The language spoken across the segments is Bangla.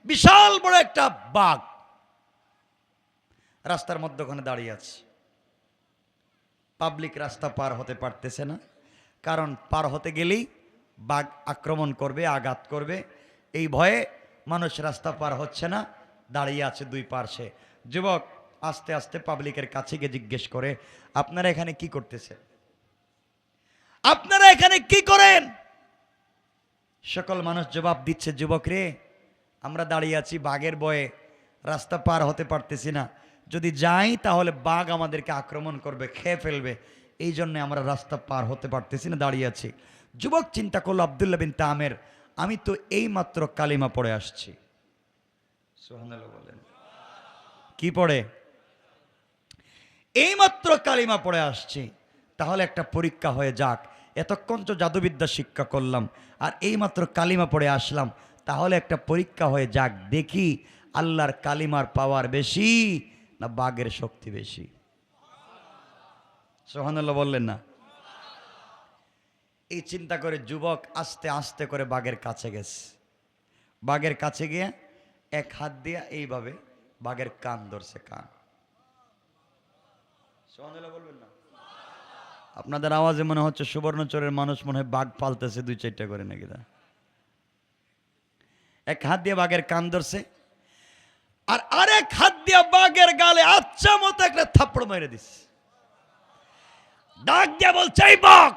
বিশাল বড় একটা বাঘ রাস্তার মধ্যখানে দাঁড়িয়ে আছে। পাবলিক রাস্তা পার হতে পারতেছে না, কারণ পার হতে গেলেই বাঘ আক্রমণ করবে, আঘাত করবে। এই ভয়ে মানুষ রাস্তা পার হচ্ছে না, দাঁড়িয়ে আছে দুই পার্শ্বে। যুবক আস্তে আস্তে পাবলিকের কাছে গিয়ে জিজ্ঞেস করে, আপনারা এখানে কি করতেছে? আপনারা এখানে কি করেন? সকল মানুষ জবাব দিচ্ছে, যুবক রে, আমরা দাঁড়িয়ে আছি বাঘের ভয়ে, রাস্তা পার হতে পারতেছি না। যদি যাই তাহলে বাঘ আমাদেরকে আক্রমণ করবে, খেয়ে ফেলবে, এই জন্য আমরা রাস্তা পার হতে পারতেছি না, দাঁড়িয়ে আছি। যুবক চিন্তা করলো, আব্দুল্লাহ বিন তামের, আমি তো এই মাত্র কালিমা পড়ে আসছি। সুবহানাল্লাহ বলেন। কি পড়ে? এই মাত্র কালিমা পড়ে আসছি, তাহলে একটা পরীক্ষা হয়ে যাক। এতক্ষণ তো জাদুবিদ্যা শিক্ষা করলাম, আর এই মাত্র কালিমা পড়ে আসলাম, তাহলে একটা পরীক্ষা হয়ে যাক, দেখি আল্লাহর কালিমার পাওয়ার বেশি না বাঘের শক্তি বেশি। সুবহানাল্লাহ বললেন না? এই চিন্তা করে যুবক আস্তে আস্তে করে বাঘের কাছে গেছে। বাঘের কাছে গিয়ে এক হাত দিয়ে এইভাবে বাঘের কান ধরছে, কান। সুবহানাল্লাহ বলবেন না? আপনাদের আওয়াজে মনে হচ্ছে সুবর্ণচরের মানুষ মনে হয় বাঘ পালতেছে দুই চারটা করে নাকি। এক হাত দিয়ে বাঘের কান ধরছে, আর আরেক হাত দিয়ে বাঘের গালে আচ্ছা মতো একটা থাপ্পড় মেরে দিচ্ছে। ডাক দিয়ে বলছে, এই বাঘ,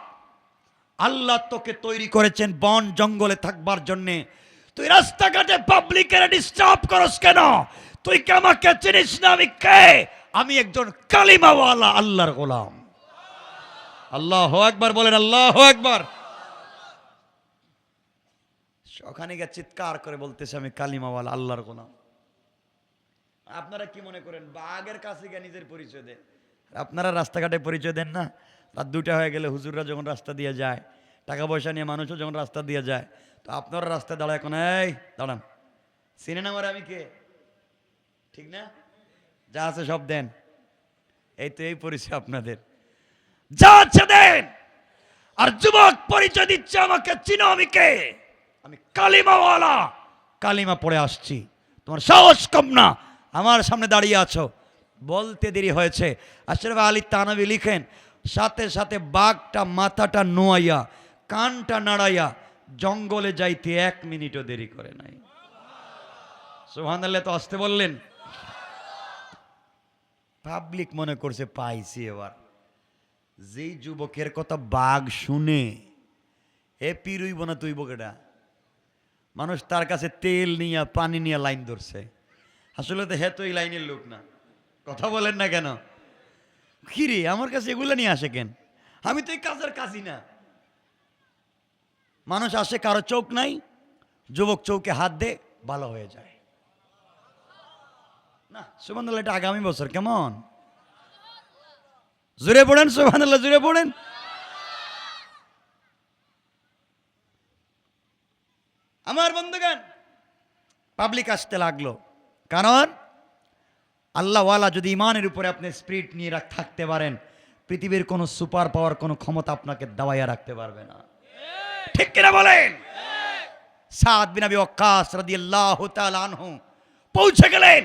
আল্লাহ তোকে তৈরি করেছেন বন জঙ্গলে থাকবার জন্যে, তুই রাস্তাঘাটে পাবলিকের ডিস্টার্ব করস কেন? তুই কি আমাকে চিনিস না? আমি কে? আমি একজন কালিমাওয়ালা আল্লাহর গোলাম। আল্লাহু আকবার বলেন, আল্লাহু আকবার। ওখানে গিয়ে চিৎকার করে বলতেছে, আমি কালিমাওয়ালা আল্লাহর গোলাম। আপনারা কি মনে করেন বাঘের কাছে গিয়ে নিজের পরিচয় দেন? আপনারা রাস্তাঘাটে পরিচয় দেন না? রাত 2টা হয়ে গেলে হুজুররা যখন রাস্তা দিয়ে যায়, টাকা পয়সা নিয়ে মানুষও যখন রাস্তা দিয়ে যায়, তো আপনারা রাস্তায় দাঁড়ায়, এখন এই দাঁড়ান, চিনেন আমার আমি কে? ঠিক না? যা আছে সব দেন। এই তো এই পরিচয় আপনাদের, যা আছে দেন। আর যুবক পরিচয় দিচ্ছে, আমাকে চিনো, আমি কে? আমি কালিমাওয়ালা, কালিমা পড়ে আসছি। তোমার সাহস কম না, আমার সামনে দাঁড়িয়ে আছো। বলতে দেরি হয়েছে। আশরাফ আলী থানভী লিখেন, সাথে সাথে বাঘটা মাথাটা নোয়াইয়া কানটা নাড়াইয়া জঙ্গলে যাইতে 1 মিনিটও দেরি করে নাই। সুবহানাল্লাহ তো আসতে বললেন। পাবলিক মনে করছে পাইছি এবার। যেই যুবকের কথা বাঘ শুনে এ পিরুইব না তুই বকেটা, মানুষ তার কাছে তেল নিয়ে পানি নিয়ে লাইন ধরছে। আসলে তো তো এই লাইনের লোক না। কথা বলেন না কেন? কিরে আমার কাছে এগুলো নিয়ে আসে কেন? আমি তো এই কাজের কাজই না। মানুষ আসে, কারো চোখ নাই, যুবক চৌকে হাত দে, ভালো হয়ে যায় না। সুবহানাল্লাহ, এটা আগামী বছর কেমন? জোরে পড়েন সুবহানাল্লাহ, জোরে পড়েন। আমার বন্ধুগণ, পাবলিক আসতে লাগলো, কারণ আল্লাহওয়ালা যদি ইমানের উপরে আপনি স্পিরিট নিয়ে থাকতে পারেন, পৃথিবীর কোনো সুপার পাওয়ার, কোনো ক্ষমতা আপনাকে দাবাইয়া রাখতে পারবে না। ঠিক কিনা বলেন? সাদ বিন আবি ওয়াক্কাস রাদিয়াল্লাহু তাআলা আনহু পৌঁছে গেলেন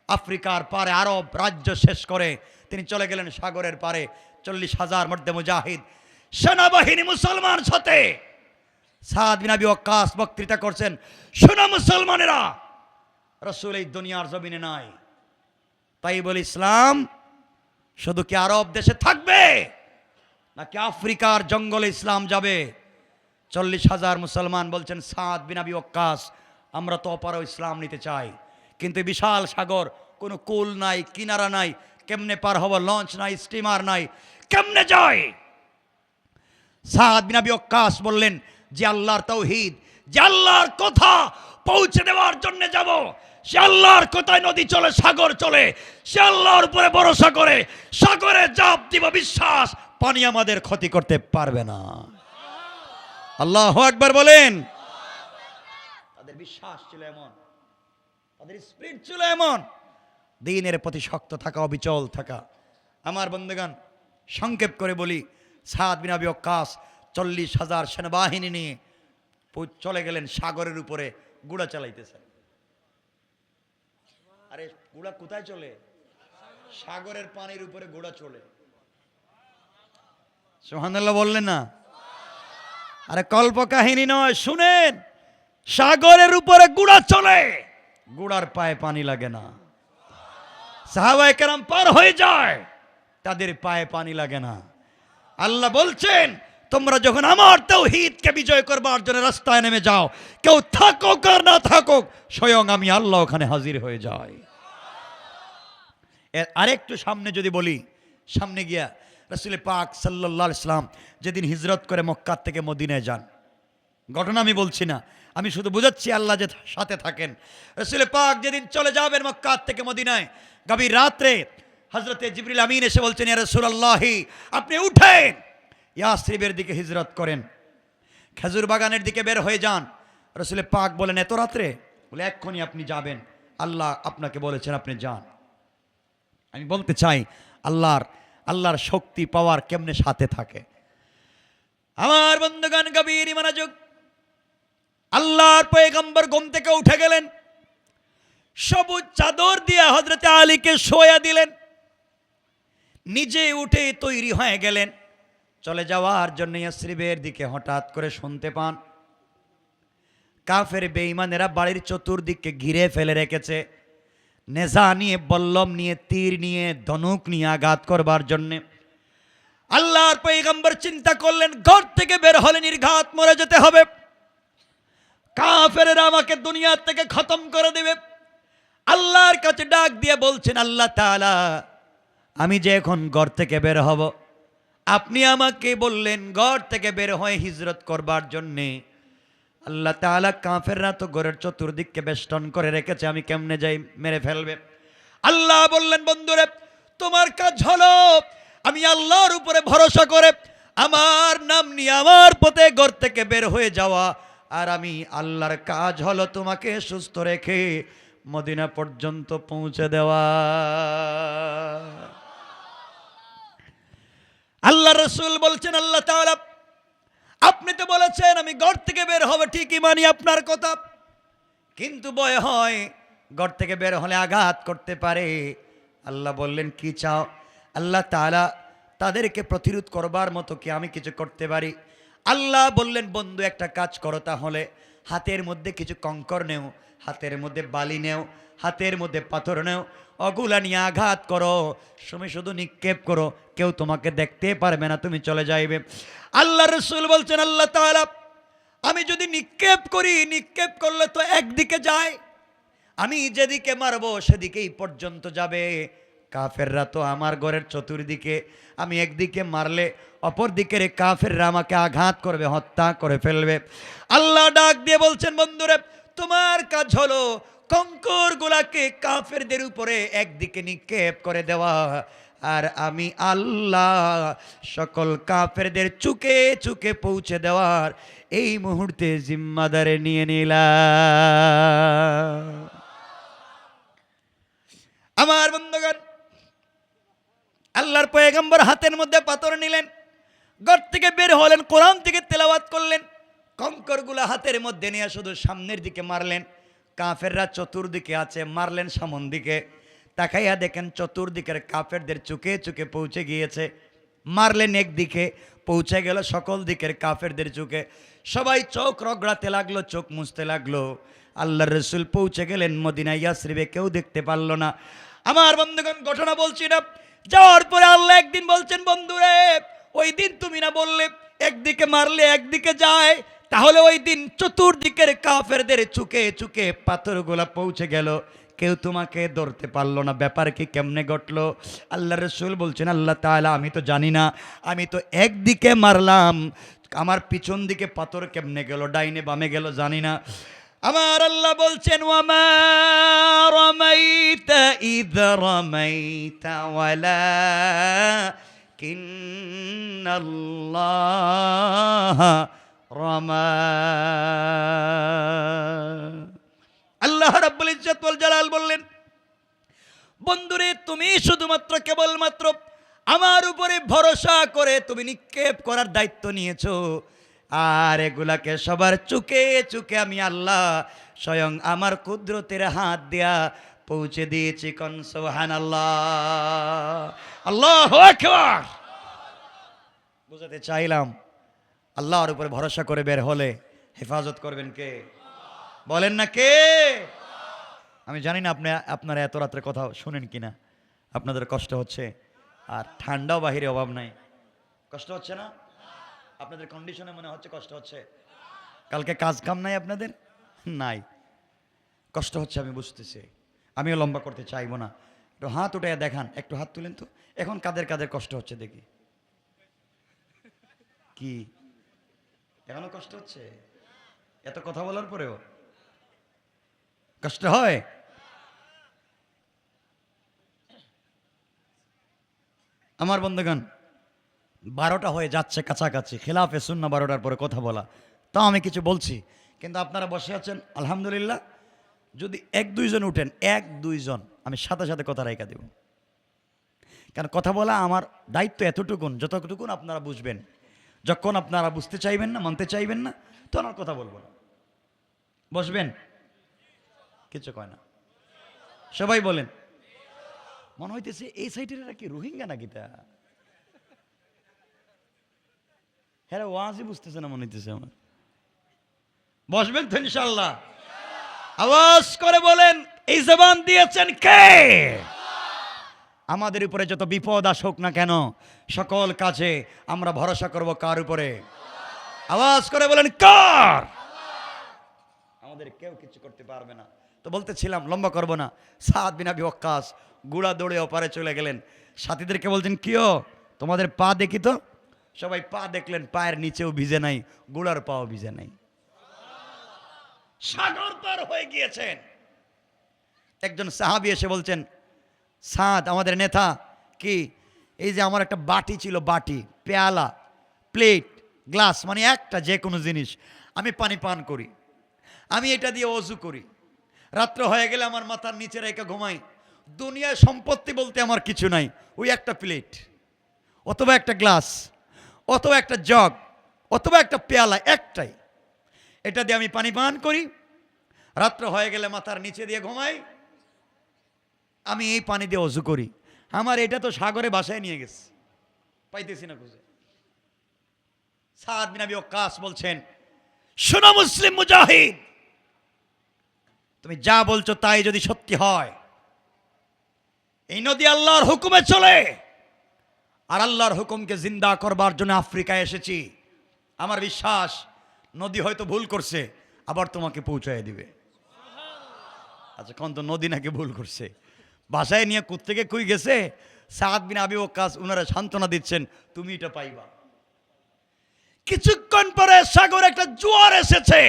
আফ্রিকার পারে, আরব রাজ্য শেষ করে তিনি চলে গেলেন সাগরের পারে। 40,000 মধ্যে মুজাহিদ সেনাবাহিনী মুসলমান সাথে। সাদ বিন আবি ওয়াক্কাস বক্তৃতা করছেন, শোনো মুসলমানেরা, রাসূল এই দুনিয়ার জমিনে নাই, তাই বলে ইসলাম শুধু কি আরব দেশে থাকবে নাকি আফ্রিকার জঙ্গলে ইসলাম যাবে? 40,000 মুসলমান বলছেন, সাদ বিন আবি ওয়াক্কাস, আমরা তো অপারও ইসলাম নিতে চাই, কিন্তু বিশাল সাগর, কোনো কুল নাই, কিনারা নাই, কেমনে পার হব? লঞ্চ নাই, স্টিমার নাই, কেমনে যায়? সাদ বিন আবি ওয়াক্কাস বললেন, যে আল্লাহর তাওহীদ, যে আল্লাহর কথা পৌঁছে দেওয়ার জন্য যাব, সে আল্লাহর কোথায় নদী চলে, সাগর চলে, সে আল্লাহর উপরে ভরসা করে সাগরে জাপ দিব, বিশ্বাস পানি আমাদের ক্ষতি করতে পারবে না। আল্লাহু আকবার বলেন। তাদের বিশ্বাস ছিল এমন, তাদের স্পিরিট ছিল এমন, দ্বীনের প্রতি শক্ত থাকা, অবিচল থাকা। আমার বন্ধুগণ, সংক্ষেপ করে বলি, সাদ বিন আবি ওয়াক্কাস 40,000 সেনাবাহিনী নিয়ে চলে গেলেন সাগরের উপরে, গুড়া চালাইতেছেন। আরে ঘোড়া কোথায় চলে? সাগরের পানির উপরে ঘোড়া চলে। সুবহানাল্লাহ বললেন না? আরে কল্প কাহিনী নয়, শুনেন। সাগরের উপরে ঘোড়া চলে, ঘোড়ার পায়ে পানি লাগে না। সাহাবায়ে কেরাম পার হয়ে যায়, তাদের পায়ে পানি লাগে না। আল্লাহ বলছেন, তোমরা যখন আমার তাওহীদকে বিজয় করবার জন্য রাস্তায় নেমে যাও, কেউ থাকুক আর না থাকুক, স্বয়ং আমি আল্লাহ ওখানে হাজির হয়ে যাই। এর আরেকটু সামনে যদি বলি, সামনে গিয়া রাসূল পাক সাল্লাল্লাহু আলাইহি সাল্লাম যেদিন হিজরত করে মক্কা থেকে মদিনায় যান, ঘটনা আমি বলছি না, আমি শুধু বুঝাচ্ছি আল্লাহ যে সাথে থাকেন। রাসূল পাক যেদিন চলে যাবেন মক্কা থেকে মদিনায়, গভীর রাত্রে হযরতে জিবরিল আমিন এসে বলছেন, ইয়া রাসূলুল্লাহ, আপনি উঠেন, ইয়াসরিবের দিকে হিজরত করেন, খেজুর বাগানের দিকে বের হয়ে যান। রাসূল পাক বলেন, এত রাত্রে? বলে, এক্ষুনি আপনি যাবেন, আল্লাহ আপনাকে বলেছেন আপনি যান। আমি বলতে চাই, আল্লাহর শক্তি পাওয়ার কেমনে সাথে থাকে। আমার বন্ধুগণ, গভীর মনোযোগ। আল্লাহর পয়গম্বর ঘুম থেকে উঠে গেলেন, সবুজ চাদর দিয়ে হযরতে আলীকে শোয়া দিলেন, নিজে উঠে তৈরি হয়ে গেলেন চলে যাওয়ার জন্য ইয়াসরিবের দিকে। হঠাৎ করে শুনতে পান কাফের বেঈমানেরা বাড়ির চতুর্দিকে ঘিরে ফেলে রেখেছে, নেজা নিয়ে, বল্লম নিয়ে, তীর নিয়ে, ধনুক নিয়ে আঘাত করবার জন্যে। আল্লাহর পয়গম্বর চিন্তা করলেন, ঘর থেকে বের হলে নির্ঘাত মরে যেতে হবে, কাফেররা আমাকে দুনিয়া থেকে খতম করে দেবে। আল্লাহর কাছে ডাক দিয়ে বলছেন, আল্লাহ তাআলা, আমি যে এখন ঘর থেকে বের হব, আপনি আমাকে বললেন ঘর থেকে বের হয়ে হিজরত করবার জন্যে। আল্লাহ তাআলা, কাফেররা তো ঘরের চতুর্দিককে বেষ্টন করে রেখেছে, আমি কেমনে যাই, মেরে ফেলবে। আল্লাহ বললেন, বন্ধুরে, তোমার কাজ হলো আমি আল্লাহর উপরে ভরসা করে আমার নাম নিয়ে আমার পথে ঘর থেকে বের হয়ে যাওয়া, আর আমি আল্লাহর কাজ হলো তোমাকে সুস্থ রেখে মদিনা পর্যন্ত পৌঁছে দেওয়া। আল্লাহ রাসূল বলছেন, আল্লাহ তাআলা, আপনি তো বলেছেন আমি ঘর থেকে বের হবে, ঠিকই মানি আপনার কথা, কিন্তু ভয় হয় ঘর থেকে বের হলে আঘাত করতে পারে। আল্লাহ বললেন, কি চাও? আল্লাহ তাআলা, তাদেরকে প্রতিরোধ করবার মতো কি আমি কিছু করতে পারি? আল্লাহ বললেন, বন্ধু একটা কাজ করো, তাহলে হাতের মধ্যে কিছু কঙ্কর নেও, হাতের মধ্যে বালি নেও, হাতের মধ্যে পাথর নেও, ওগুলা নিয়ে আঘাত করো, তুমি শুধু নিক্ষেপ করো, কেউ তোমাকে দেখতে পারবে না, তুমি চলে যাইবে। আল্লাহ রাসূল বলছেন, আল্লাহ তাআলা, আমি যদি নিক্ষেপ করি, নিক্ষেপ করলে তো একদিকে যায়, আমি যেদিকে মারবো সেদিকেই পর্যন্ত যাবে। কাফেররা তো আমার ঘরের চতুর্দিকে, আমি একদিকে মারলে অপর দিকের কাফেররা আমাকে আঘাত করবে, হত্যা করে ফেলবে। আল্লাহ ডাক দিয়ে বলছেন, বন্ধুরে, তোমার কাজ হলো কঙ্কর গুলাকে কাফেরদের উপরে একদিকে নিক্ষেপ করে দেওয়া, আর আমি আল্লাহ সকল কাফেরদের চুকে চুকে পৌঁছে দেওয়ার এই মুহূর্তে জিম্মাদারে নিয়ে নিলাম। আমার বন্ধুগণ, আল্লাহর পয়গম্বর হাতের মধ্যে পাথর নিলেন, ঘর থেকে বের হলেন, কোরআন থেকে তেলাওয়াত করলেন, কঙ্করগুলা হাতের মধ্যে নিয়ে শুধু সামনের দিকে মারলেন। কাফেররা চতুর্দিকে আছে, মারলেন সামন দিকে, তাকাইয়া দেখেন চতুর্দিকের কাফেরদের চুকে চুকে পৌঁছে গিয়েছে। মারলেন একদিকে, পৌঁছে গেল সকল দিকের কাফেরদের চুকে। সবাই চোখ রগড়াতে লাগলো, চোখ মুছতে লাগলো। আল্লাহর রাসূল পৌঁছে গেলেন মদিনা ইয়াসরিবে, কেউ দেখতে পারল না। আমার বন্ধুগণ, ঘটনা বলছি না, যাওয়ার পরে আল্লাহ একদিন বলছেন, বন্ধুরে, ওই দিন তুমি না বললে একদিকে মারলে একদিকে যায়, তাহলে ওই দিন চতুর্দিকের কাফেরদের চুকে চুকে পাথরগুলা পৌঁছে গেল, কেউ তোমাকে ধরতে পারলো না, ব্যাপার কি, কেমনে ঘটলো? আল্লাহ রাসূল বলছেন, আল্লাহ তাআলা, আমি তো জানি না, আমি তো একদিকে মারলাম, আমার পিছন দিকে পাথর কেমনে গেল, ডাইনে বামে গেল জানি না। আমার আল্লাহ বলছেন, ওয়ামা রামাইতা ইয রামাইতা ওয়ালাকিন্নাল্লাহ রামা। আল্লাহ রাব্বুল ইজ্জত ওয়াল জালাল বললেন, বন্ধুরে, তুমি শুধুমাত্র কেবলমাত্র আমার উপরে ভরসা করে তুমি নিক্ষেপ করার দায়িত্ব নিয়েছো, আর এগুলাকে সবার চুকে চুকে আমি আল্লাহ স্বয়ং আমার কুদরতের হাত দেয়া পৌঁছে দিয়েছি। কোন সুবহানাল্লাহ, আল্লাহু আকবার। বুঝাতে চাইলাম আল্লাহর উপরে ভরসা করে বের হলে হেফাজত করবেন কে? বলেন না কে? আমি জানি না আপনারা এত রাত্রে কথা শুনেন কিনা, আপনাদের কষ্ট হচ্ছে, আর ঠান্ডাও বাহিরে অভাব নাই। কষ্ট হচ্ছে না? আপনাদের কন্ডিশনে মনে হচ্ছে কষ্ট হচ্ছে। কালকে কাজ কাম নাই আপনাদের? নাই, কষ্ট হচ্ছে আমি বুঝতেছি। আমিও লম্বা করতে চাইবো না। একটু হাত উঠে দেখান, একটু হাত তুলেন তো। এখন কাদের কাদের কষ্ট হচ্ছে দেখি। কি এখনো কষ্ট হচ্ছে? এত কথা বলার পরেও কষ্ট হয়? আমার বন্ধুগণ, 12টা হয়ে যাচ্ছে কাছাকাছি। খেলাফে সুন্নাহ 12টার পরে কথা বলা, তাও আমি কিছু বলছি, কিন্তু আপনারা বসে আছেন আলহামদুলিল্লাহ। যদি 1-2 জন উঠেন, 1-2 জন, আমি সাথে সাথে কথা রাইখা দেব। কারণ কথা বলা আমার দায়িত্ব এতটুকুন যতটুকুন আপনারা বুঝবেন। যখন আপনারা বুঝতে চাইবেন না, মানতে চাইবেন না, তখন আর কথা বলবো না। বসবেন? কিছু কয় না, সবাই বলেন। মনে হইতেছে এই সাইডের কি রোহিঙ্গা নাকি? তা হ্যাঁ, ওয়াজই বুঝতেছে না মনে হইতেছে আমার। বসবেন তো ইনশাআল্লাহ? আওয়াজ করে বলেন, এই জবান দিয়েছেন কে? আমাদের উপরে যত বিপদ আসুক না কেন, সকল কাজে আমরা ভরসা করব কার উপরে? আওয়াজ করে বলেন, কার? আমাদের কেউ কিছু করতে পারবে না। তো বলতেছিলাম, লম্বা করব না। সাদ বিন আবি ওয়াক্কাস গুড়া দৌড়ে ওপারে চলে গেলেন। সাথীদেরকে বলছেন, কিও তোমাদের পা দেখি তো। সবাই পা দেখলেন, পায়ের নিচেও ভিজে নাই, গুড়ার পাও ভিজে নাই। সাগর পার হয়ে গিয়েছেন। একজন সাহাবী এসে বলছেন, সাদ আমাদের নেতা, কি এই যে আমার একটা বাটি ছিল, বাটি, পেয়ালা, প্লেট, গ্লাস, মানে একটা যে কোনো জিনিস, আমি পানি পান করি, আমি এটা দিয়ে ওযু করি, রাত্র হয়ে গেলে আমার মাথার নিচে রেখে ঘুমাই। দুনিয়ায় সম্পত্তি বলতে আমার কিছু নাই, ওই একটা প্লেট অথবা একটা গ্লাস অথবা একটা জগ অথবা একটা পেয়ালা, একটাই, এটা দিয়ে আমি পানি পান করি, রাত্র হয়ে গেলে মাথার নিচে দিয়ে ঘুমাই, আমি এই পানি দিয়ে ওযু করি। আমার এটা তো সাগরে বাসায় নিয়ে গেছে, পাইতেছি না খুঁজে। সাদ বিন আবি ওয়াক্কাস বলছেন, শোনো মুসলিম মুজাহিদ, তুমি যা বলছো তাই যদি সত্যি হয়, এই নদী আল্লাহর হুকুমে চলে, আর আল্লাহর হুকুমকে জিন্দা করবার জন্য আফ্রিকায় এসেছি। আমার বিশ্বাস নদী হয়তো ভুল করছে, আবার তোমাকে পৌঁছায় দিবে। আচ্ছা, কোন তো নদী নাকি ভুল করছে, বাসায় নিয়ে কোত্থেকে কই গেছে। সাদ বিন আবি ওয়াক্কাস উনারা সান্ত্বনা দিচ্ছেন, তুমি এটা পাইবা। কিছুক্ষণ পরে সাগরে একটা জোয়ার এসেছে,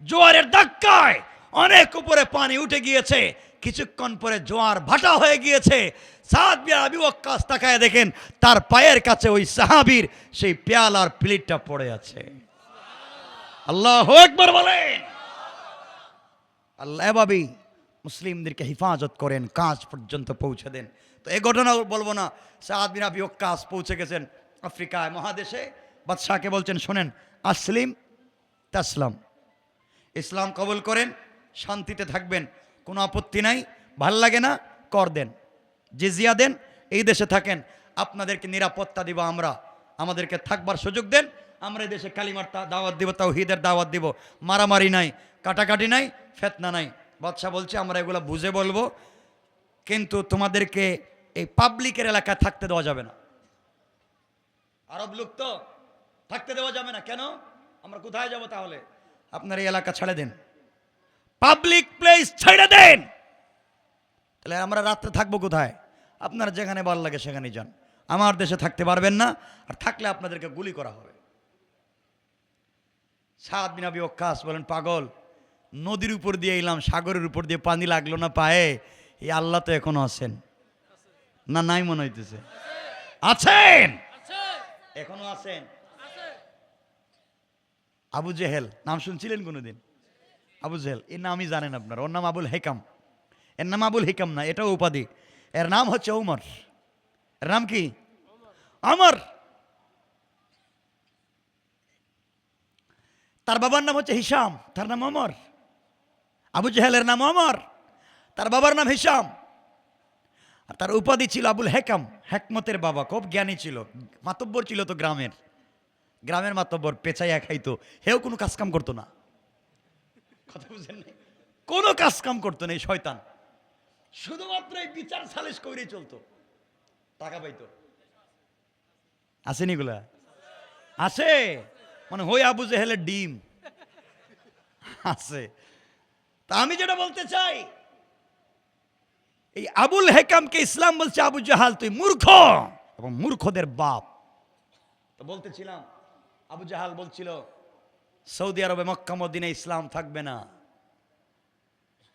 জোয়ারের ধাক্কায় অনেক উপরে পানি উঠে গিয়েছে। কিছুক্ষণ পরে জোয়ার ভাটা হয়ে গিয়েছে। সাদ বিন আবি ওয়াক্কাস তাকায় দেখেন, তার পায়ের কাছে ওই সাহাবীর সেই পেয়ালার প্লেটটা পড়ে আছে। আল্লাহু আকবার বলেন। আল্লাহ এভাবেই মুসলিমদেরকে হেফাজত করেন, কাজ পর্যন্ত পৌঁছে দেন। তো এই ঘটনা বলবো না। সাদ বিন আবি ওয়াক্কাস পৌঁছে গেছেন আফ্রিকায় মহাদেশে। বাদশাহকে বলছেন, শোনেন, আসলিম তাসলাম, ইসলাম কবুল করেন, শান্তিতে থাকবেন, কোনো আপত্তি নাই, ভাল লাগে না কর দেন, জিজিয়া দেন, এই দেশে থাকেন, আপনাদেরকে নিরাপত্তা দিব আমরা, আমাদেরকে থাকবার সুযোগ দেন, আমরা এই দেশে কালিমার দাওয়াত দিব, তাওহীদের দাওয়াত দিব, মারামারি নাই, কাটাকাটি নাই, ফিতনা নাই। বাদশাহ বলছে, আমরা এগুলো বুঝে বলবো, কিন্তু তোমাদেরকে এই পাবলিকের এলাকায় থাকতে দেওয়া যাবে না। আরব লোক তো, থাকতে দেওয়া যাবে না। কেন? আমরা কোথায় যাব তাহলে? আপনার এই এলাকা ছেড়ে দেন, পাবলিক প্লেস ছেড়ে দেন। তাহলে আমরা রাত্রে থাকবো কোথায়? আপনারা যেখানে ভালো লাগে সেখানেই যান, আমার দেশে থাকতে পারবেন না, আর থাকলে আপনাদেরকে গুলি করা হবে। সাদ বিন আবি ওয়াক্কাস বলেন, পাগল, নদীর উপর দিয়ে এলাম, সাগরের উপর দিয়ে পানি লাগলো না পায়ে, এই আল্লাহ তো এখনো আছেন না? নাই মনে হইতেছে আছেন, এখনো আছেন। আবু জেহেল নাম শুনছিলেন কোনোদিন? আবু জেহেল এর নামই জানেন আপনার? ওর নাম আবুল হেকাম। এর নাম আবুল হেকাম না, এটাও উপাধি। এর নাম হচ্ছে ওমর। এর নাম কি? ওমর। তার বাবার নাম হচ্ছে হিসাম, তার নাম ওমর। আবু জেহেলের নাম ওমর, তার বাবার নাম হিসাম, আর তার উপাধি ছিল আবুল হেকাম, হেকমতের বাবা, খুব জ্ঞানী ছিল, মাতব্বর ছিল তো গ্রামের মাতব্বর, পেঁচাইয়া খাইতো, হেও কোনো কাজকাম করতো না, কথা বুঝেন না, কোনো কাজকাম করতো না এই শয়তান, শুধুমাত্র এই বিচার সালিশ করেই চলতো, টাকা পাইতো। আসেনি গুলা? আছে, মানে হই আবু জেহেলের ডিম আছে। তা আমি যেটা বলতে চাই, এই আবুল হেকামকে ইসলাম বলছে আবু জাহাল তুই মূর্খ এবং মূর্খদের বাপ। তো বলতেছিলাম আবু জাহাল বলছিল সৌদি আরবে মক্কা মদিনায় ইসলাম থাকবে না।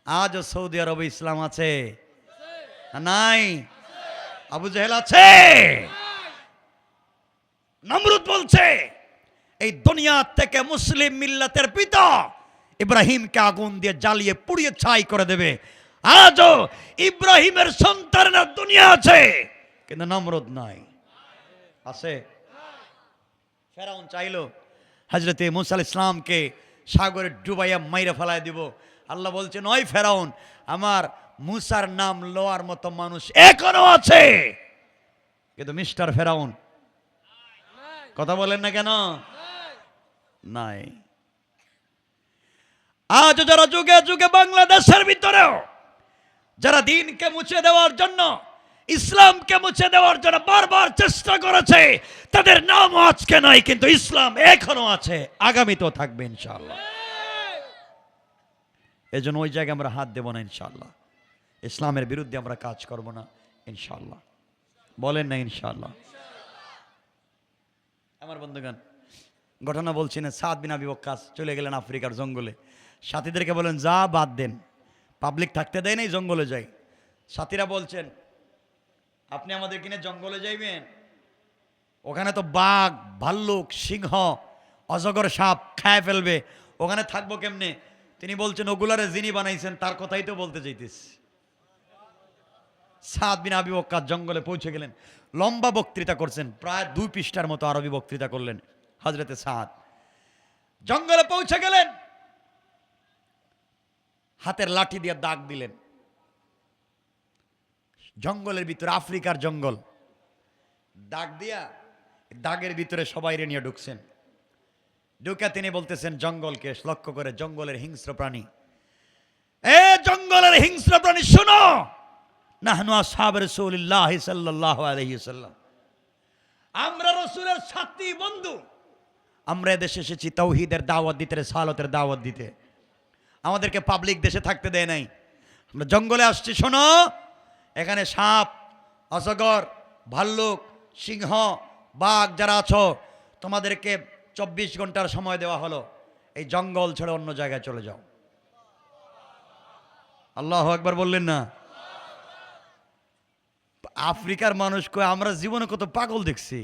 আজও সৌদি আরবে ইসলাম আছে নাই? আবু জাহেল আছে। নমরুদ বলছে এই দুনিয়া থেকে মুসলিম মিল্লাতের পিতা ইব্রাহিমকে আগুন দিয়ে জ্বালিয়ে পুড়িয়ে ছাই করে দেবে। আজও ইব্রাহিমের সন্তানরা দুনিয়া আছে, কিন্তু নমরুদ নাই। আছে? ফেরাউন চাইলো হযরতে মুসা আলাইহিস সালামকে সাগরে ডুবাইয়া মাইরা ফেলায় দিব। আল্লাহ বলছে নয় ফেরাউন, আমার মুসার নাম লওয়ার মতো মানুষ এখনো আছে, কিন্তু মিস্টার ফেরাউন কথা বলেন না কেন? নাই। আজ যারা যুগে যুগে বাংলাদেশের ভিতরেও যারা দিনকে মুছে দেওয়ার জন্য, ইসলামকে মুছে দেওয়ার জন্য বারবার চেষ্টা করেছে, তাদের নাম আজকে নাই, কিন্তু ইসলাম এখনো আছে, আগামীতেও থাকবে ইনশাআল্লাহ। এজন্য ওই জায়গায় আমরা হাত দেব না ইনশাআল্লাহ, ইসলামের বিরুদ্ধে আমরা কাজ করব না ইনশাআল্লাহ। বলেন না ইনশাআল্লাহ? আমার বন্ধুগণ, ঘটনা বলছি না, সাদ বিন আবি ওয়াক্কাস চলে গেলেন আফ্রিকার জঙ্গলে, সাথীদেরকে বলেন যা বাদ দেন, পাবলিক থাকতে দেয় নাই, জঙ্গলে যাই। সাথীরা বলছেন আপনি আমাদের কিনে জঙ্গলে যাইবেন, ওখানে তো বাঘ ভাল্লুক সিংহ অজগর সাপ খায় ফেলবে, ওখানে থাকবো কেমনে? তিনি বলছেন ওগুলারে যিনি বানাইছেন তার কথাই তো বলতে চাইতেছি। সাদ বিন আবি ওয়াক্কাস জঙ্গলে পৌঁছে গেলেন, লম্বা বক্তৃতা করছেন, প্রায় 2 পৃষ্ঠার মতো আরবি বক্তৃতা করলেন হযরতে সাদ। জঙ্গলে পৌঁছে গেলেন, হাতের লাঠি দিয়ে দাগ দিলেন, জঙ্গলের ভিতরে, আফ্রিকার জঙ্গল, দাগ দিয়া দাগের ভিতরে সবাই নিয়ে ঢুকছেন। ঢুকে তিনি বলতেছেন জঙ্গলকে লক্ষ্য করে, জঙ্গলের হিংস্র প্রাণী, এ জঙ্গলের হিংস্র প্রাণী শোনো, নাহনু আসহাব রাসূলিল্লাহ সাল্লাল্লাহু আলাইহি ওয়াসাল্লাম, আমরা রাসূলের সাথী বন্ধু, আমরা এদেশে এসেছি তাওহীদের দাওয়াত দিতে, রিসালাতের দাওয়াত দিতে, আমাদেরকে পাবলিক দেশে থাকতে দেয় নাই, আমরা জঙ্গলে আসছি। শোনো, এখানে সাপ অজগর ভাল্লুক সিংহ বাঘ যারা আছো, তোমাদেরকে 24 ঘন্টার সময় দেওয়া হলো, এই জঙ্গল ছেড়ে অন্য জায়গায় চলে যাও। আল্লাহু আকবার বললেন না? আফ্রিকার মানুষ কয় আমরা জীবনে কত পাগল দেখছি,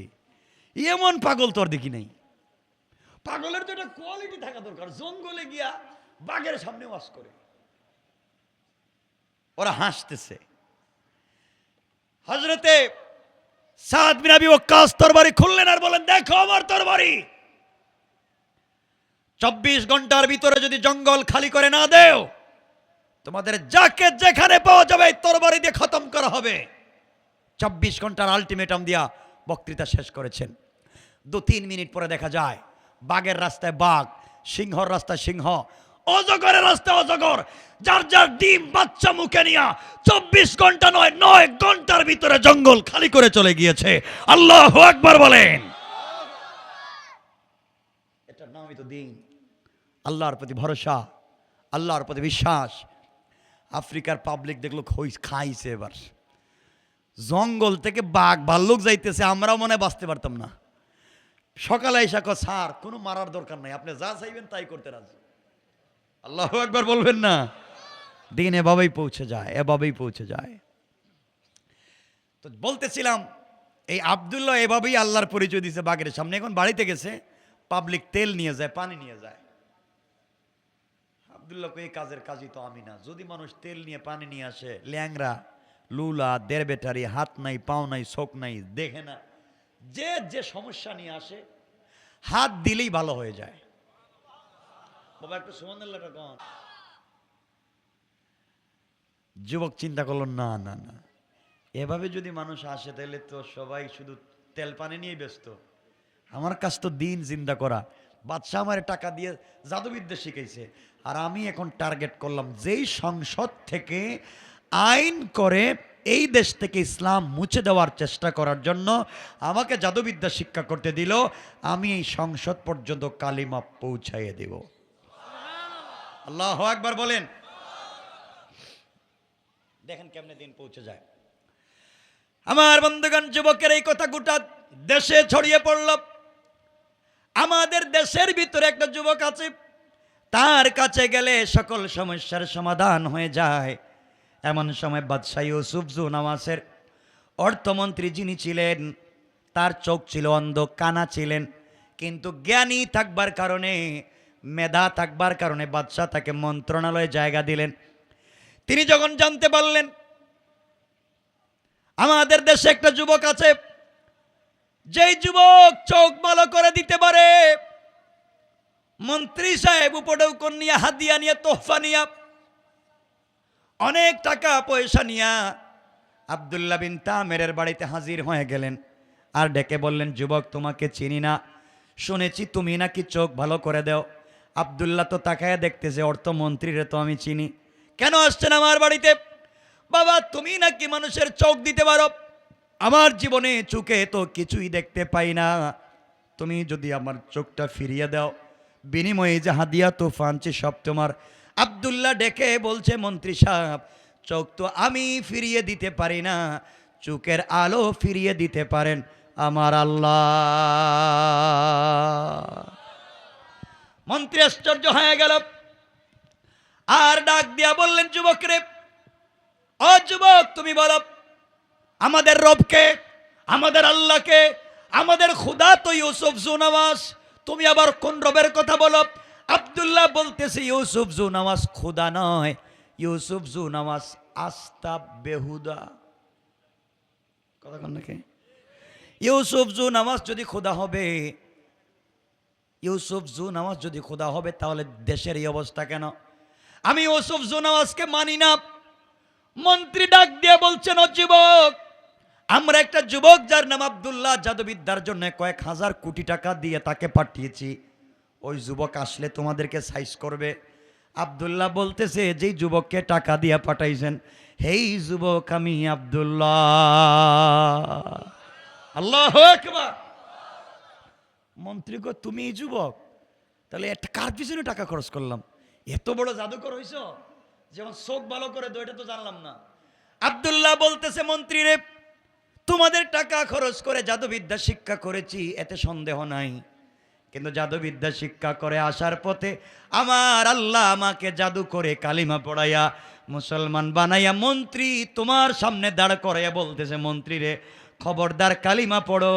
এমন পাগল তোর দেখি নাই। পাগলের তো একটা কোয়ালিটি থাকা দরকার, জঙ্গলে গিয়া বাঘের সামনে ওয়াজ করে, ওরা হাসতেছে। হযরতে সাদ বিন আবি ওয়াক্কাস তরবারি খুললেন আর বলেন দেখো আমার তরবারি, 24 ঘন্টার ভিতরে যদি জঙ্গল খালি করে না দেও, তোমাদের যাকে যেখানে পাওয়া যাবে তরবারি দিয়ে খতম করা হবে। 24 ঘন্টার আলটিমেটাম দিয়া বক্তৃতা শেষ করেছেন। 2-3 মিনিট পরে দেখা যায় বাঘের রাস্তায় বাঘ, সিংহর রাস্তায় সিংহ, অজগরের রাস্তায় অজগর, যার যার ডিম বাচ্চা মুখে নিয়া 24 ঘন্টা নয় 9 ঘন্টার ভিতরে জঙ্গল খালি করে চলে গিয়েছে। আল্লাহু আকবার বলেন। এটার নামই তো দিন, আল্লাহর প্রতি ভরসা, আল্লাহর প্রতি বিশ্বাস। আফ্রিকার পাবলিক দেখলো খাইছে, এবার জঙ্গল থেকে বাঘ ভাল্লুক যাইতেছে, আমরাও মনে হয় বাঁচতে পারতাম না। সকালে এসে কো স্যার কোনো মারার দরকার নাই, আপনি যা চাইবেন তাই করতে রাজি। আল্লাহু আকবার বলবেন না? দিন এভাবেই পৌঁছে যায়, এভাবেই পৌঁছে যায়। তো বলতেছিলাম এই আব্দুল্লাহ এভাবেই আল্লাহর পরিচয় দিয়েছে বাঘের সামনে। এখন বাড়িতে গেছে, পাবলিক তেল নিয়ে যায়, পানি নিয়ে যায়। আব্দুল্লাহ এই কাজের কাজই তো আমি না, যদি মানুষ তেল নিয়ে পানি নিয়ে আসে, ল্যাংরা লুলা দেড় বেটারি, হাত নাই পাও নাই চোখ নাই, দেখে না, যে যে সমস্যা নিয়ে আসে হাত দিলেই ভালো হয়ে যায়। বাবা একটু সুবহানাল্লাহ কন। যুবক চিন্তা করলো, না না না, এভাবে যদি মানুষ আসে তাহলে তো সবাই শুধু তেল পানি নিয়ে ব্যস্ত। আমার কাছ তো দিন জিন্দা করা। বাদশাহ আমার টাকা দিয়ে জাদুবিদ্যা শিখাইছে, আর আমি এখন টার্গেট করলাম যেই সংসদ থেকে আইন করে এই দেশ থেকে ইসলাম মুছে দেওয়ার চেষ্টা করার জন্য আমাকে জাদুবিদ্যা শিক্ষা করতে দিল, আমি এই সংসদ পর্যন্ত কালিমা পৌঁছাইয়ে দেব। আল্লাহু আকবার বলেন। দেখেন কেমনে দিন পৌঁছে যায়। আমার বন্ধুগণ, যুবকের এই কথা গোটা দেশে ছড়িয়ে পড়ল। আমাদের দেশের ভিতরে একটা যুবক আছে, তার কাছে গেলে সকল সমস্যার সমাধান হয়ে যায়। এমন সময় বাদশাহ ইউসুফ জুনাওয়াসের অর্থমন্ত্রী যিনি ছিলেন, তার চোখ ছিল অন্ধ, কানা ছিলেন, কিন্তু জ্ঞানী থাকবার কারণে, মেধা থাকবার কারণে বাদশাহ তাকে মন্ত্রণালয়ে জায়গা দিলেন। তিনি যখন জানতে পারলেন আমাদের দেশে একটা যুবক আছে, যেই যুবক চোখ ভালো করে দিতে পারে, মন্ত্রী সাহেব উপঢৌকন নিয়ে, হাদিয়া নিয়ে, তোহফা নিয়ে, অনেক টাকা পয়সা নিয়ে আব্দুল্লাহ বিন তামেরের বাড়িতে হাজির হয়ে গেলেন। আর ডেকে বললেন, যুবক তোমাকে চিনি না, শুনেছি তুমি নাকি চোখ ভালো করে দাও। আব্দুল্লাহ তো তাকায় দেখতেছে, অর্থমন্ত্রীরে তো আমি চিনি, কেন আসছেন আমার বাড়িতে? বাবা তুমি নাকি মানুষের চোখ দিতে পারো, আমার জীবনে চোখে তো কিছুই দেখতে পাই না, তুমি যদি আমার চোখটা ফিরিয়ে দাও, বিনিময়ে যে হাদিয়া তো ফানছি সব তোমার। আব্দুল্লাহ ডেকে বলছে, মন্ত্রী সাহেব, চোখ তো আমি ফিরিয়ে দিতে পারি না, চোখের আলো ফিরিয়ে দিতে পারেন আমার আল্লাহ। মন্ত্রী আশ্চর্য হয়ে গেল, আর ডাক দিয়া বললেন, যুবক রে, ও যুবক তুমি বলো আমাদের রবকে, আমাদের আল্লাহকে, আমাদের খুদা তো ইউসুফ জুনাওয়াস, তুমি আবার কোন রবের কথা বলো? আব্দুল্লাহ বলতেছে, ইউসুফ জুনাওয়াস খুদা নয়, ইউসুফ জুনাওয়াস আস্তা বেহুদা। কথা কন নাকি? ইউসুফ জুনাওয়াস যদি খুদা হবে, ইউসুফ জুনাওয়াস যদি খুদা হবে, তাহলে দেশের এই অবস্থা কেন? আমি ইউসুফ জুনাওয়াসকে মানি না। মন্ত্রী ডাক দিয়ে বলছেন, ও যুবক, আমরা একটা যুবক যার নাম আব্দুল্লাহ, জাদুবিদ্যার জন্য কয়েক হাজার কোটি টাকা দিয়ে তাকে পাঠিয়েছি, ওই যুবক আসলে তোমাদেরকে সাইজ করবে। আব্দুল্লাহ বলতেছে, যেই যুবককে টাকা দিয়ে পাঠাইছেন, হেই যুবক আমি আব্দুল্লাহ। আল্লাহু আকবার। মন্ত্রী কো, তুমি এই যুবক? তাহলে একটা কার পিছনে টাকা খরচ করলাম? এত বড় জাদুকর হইছ, যেমন চোখ ভালো করে দো, এটা তো জানলাম না। আব্দুল্লাহ বলতেছে, মন্ত্রী রে, তোমাদের টাকা খরচ করে জাদুবিদ্যা শিক্ষা করেছি, এতে সন্দেহ নাই, কিন্তু জাদুবিদ্যা শিক্ষা করে আসার পথে আমার আল্লাহ আমাকে জাদু করে কালিমা পড়াইয়া মুসলমান বানাইয়া মন্ত্রী তোমার সামনে দাঁড় করাইয়া বলতেছে, মন্ত্রী রে, খবরদার কালিমা পড়ো,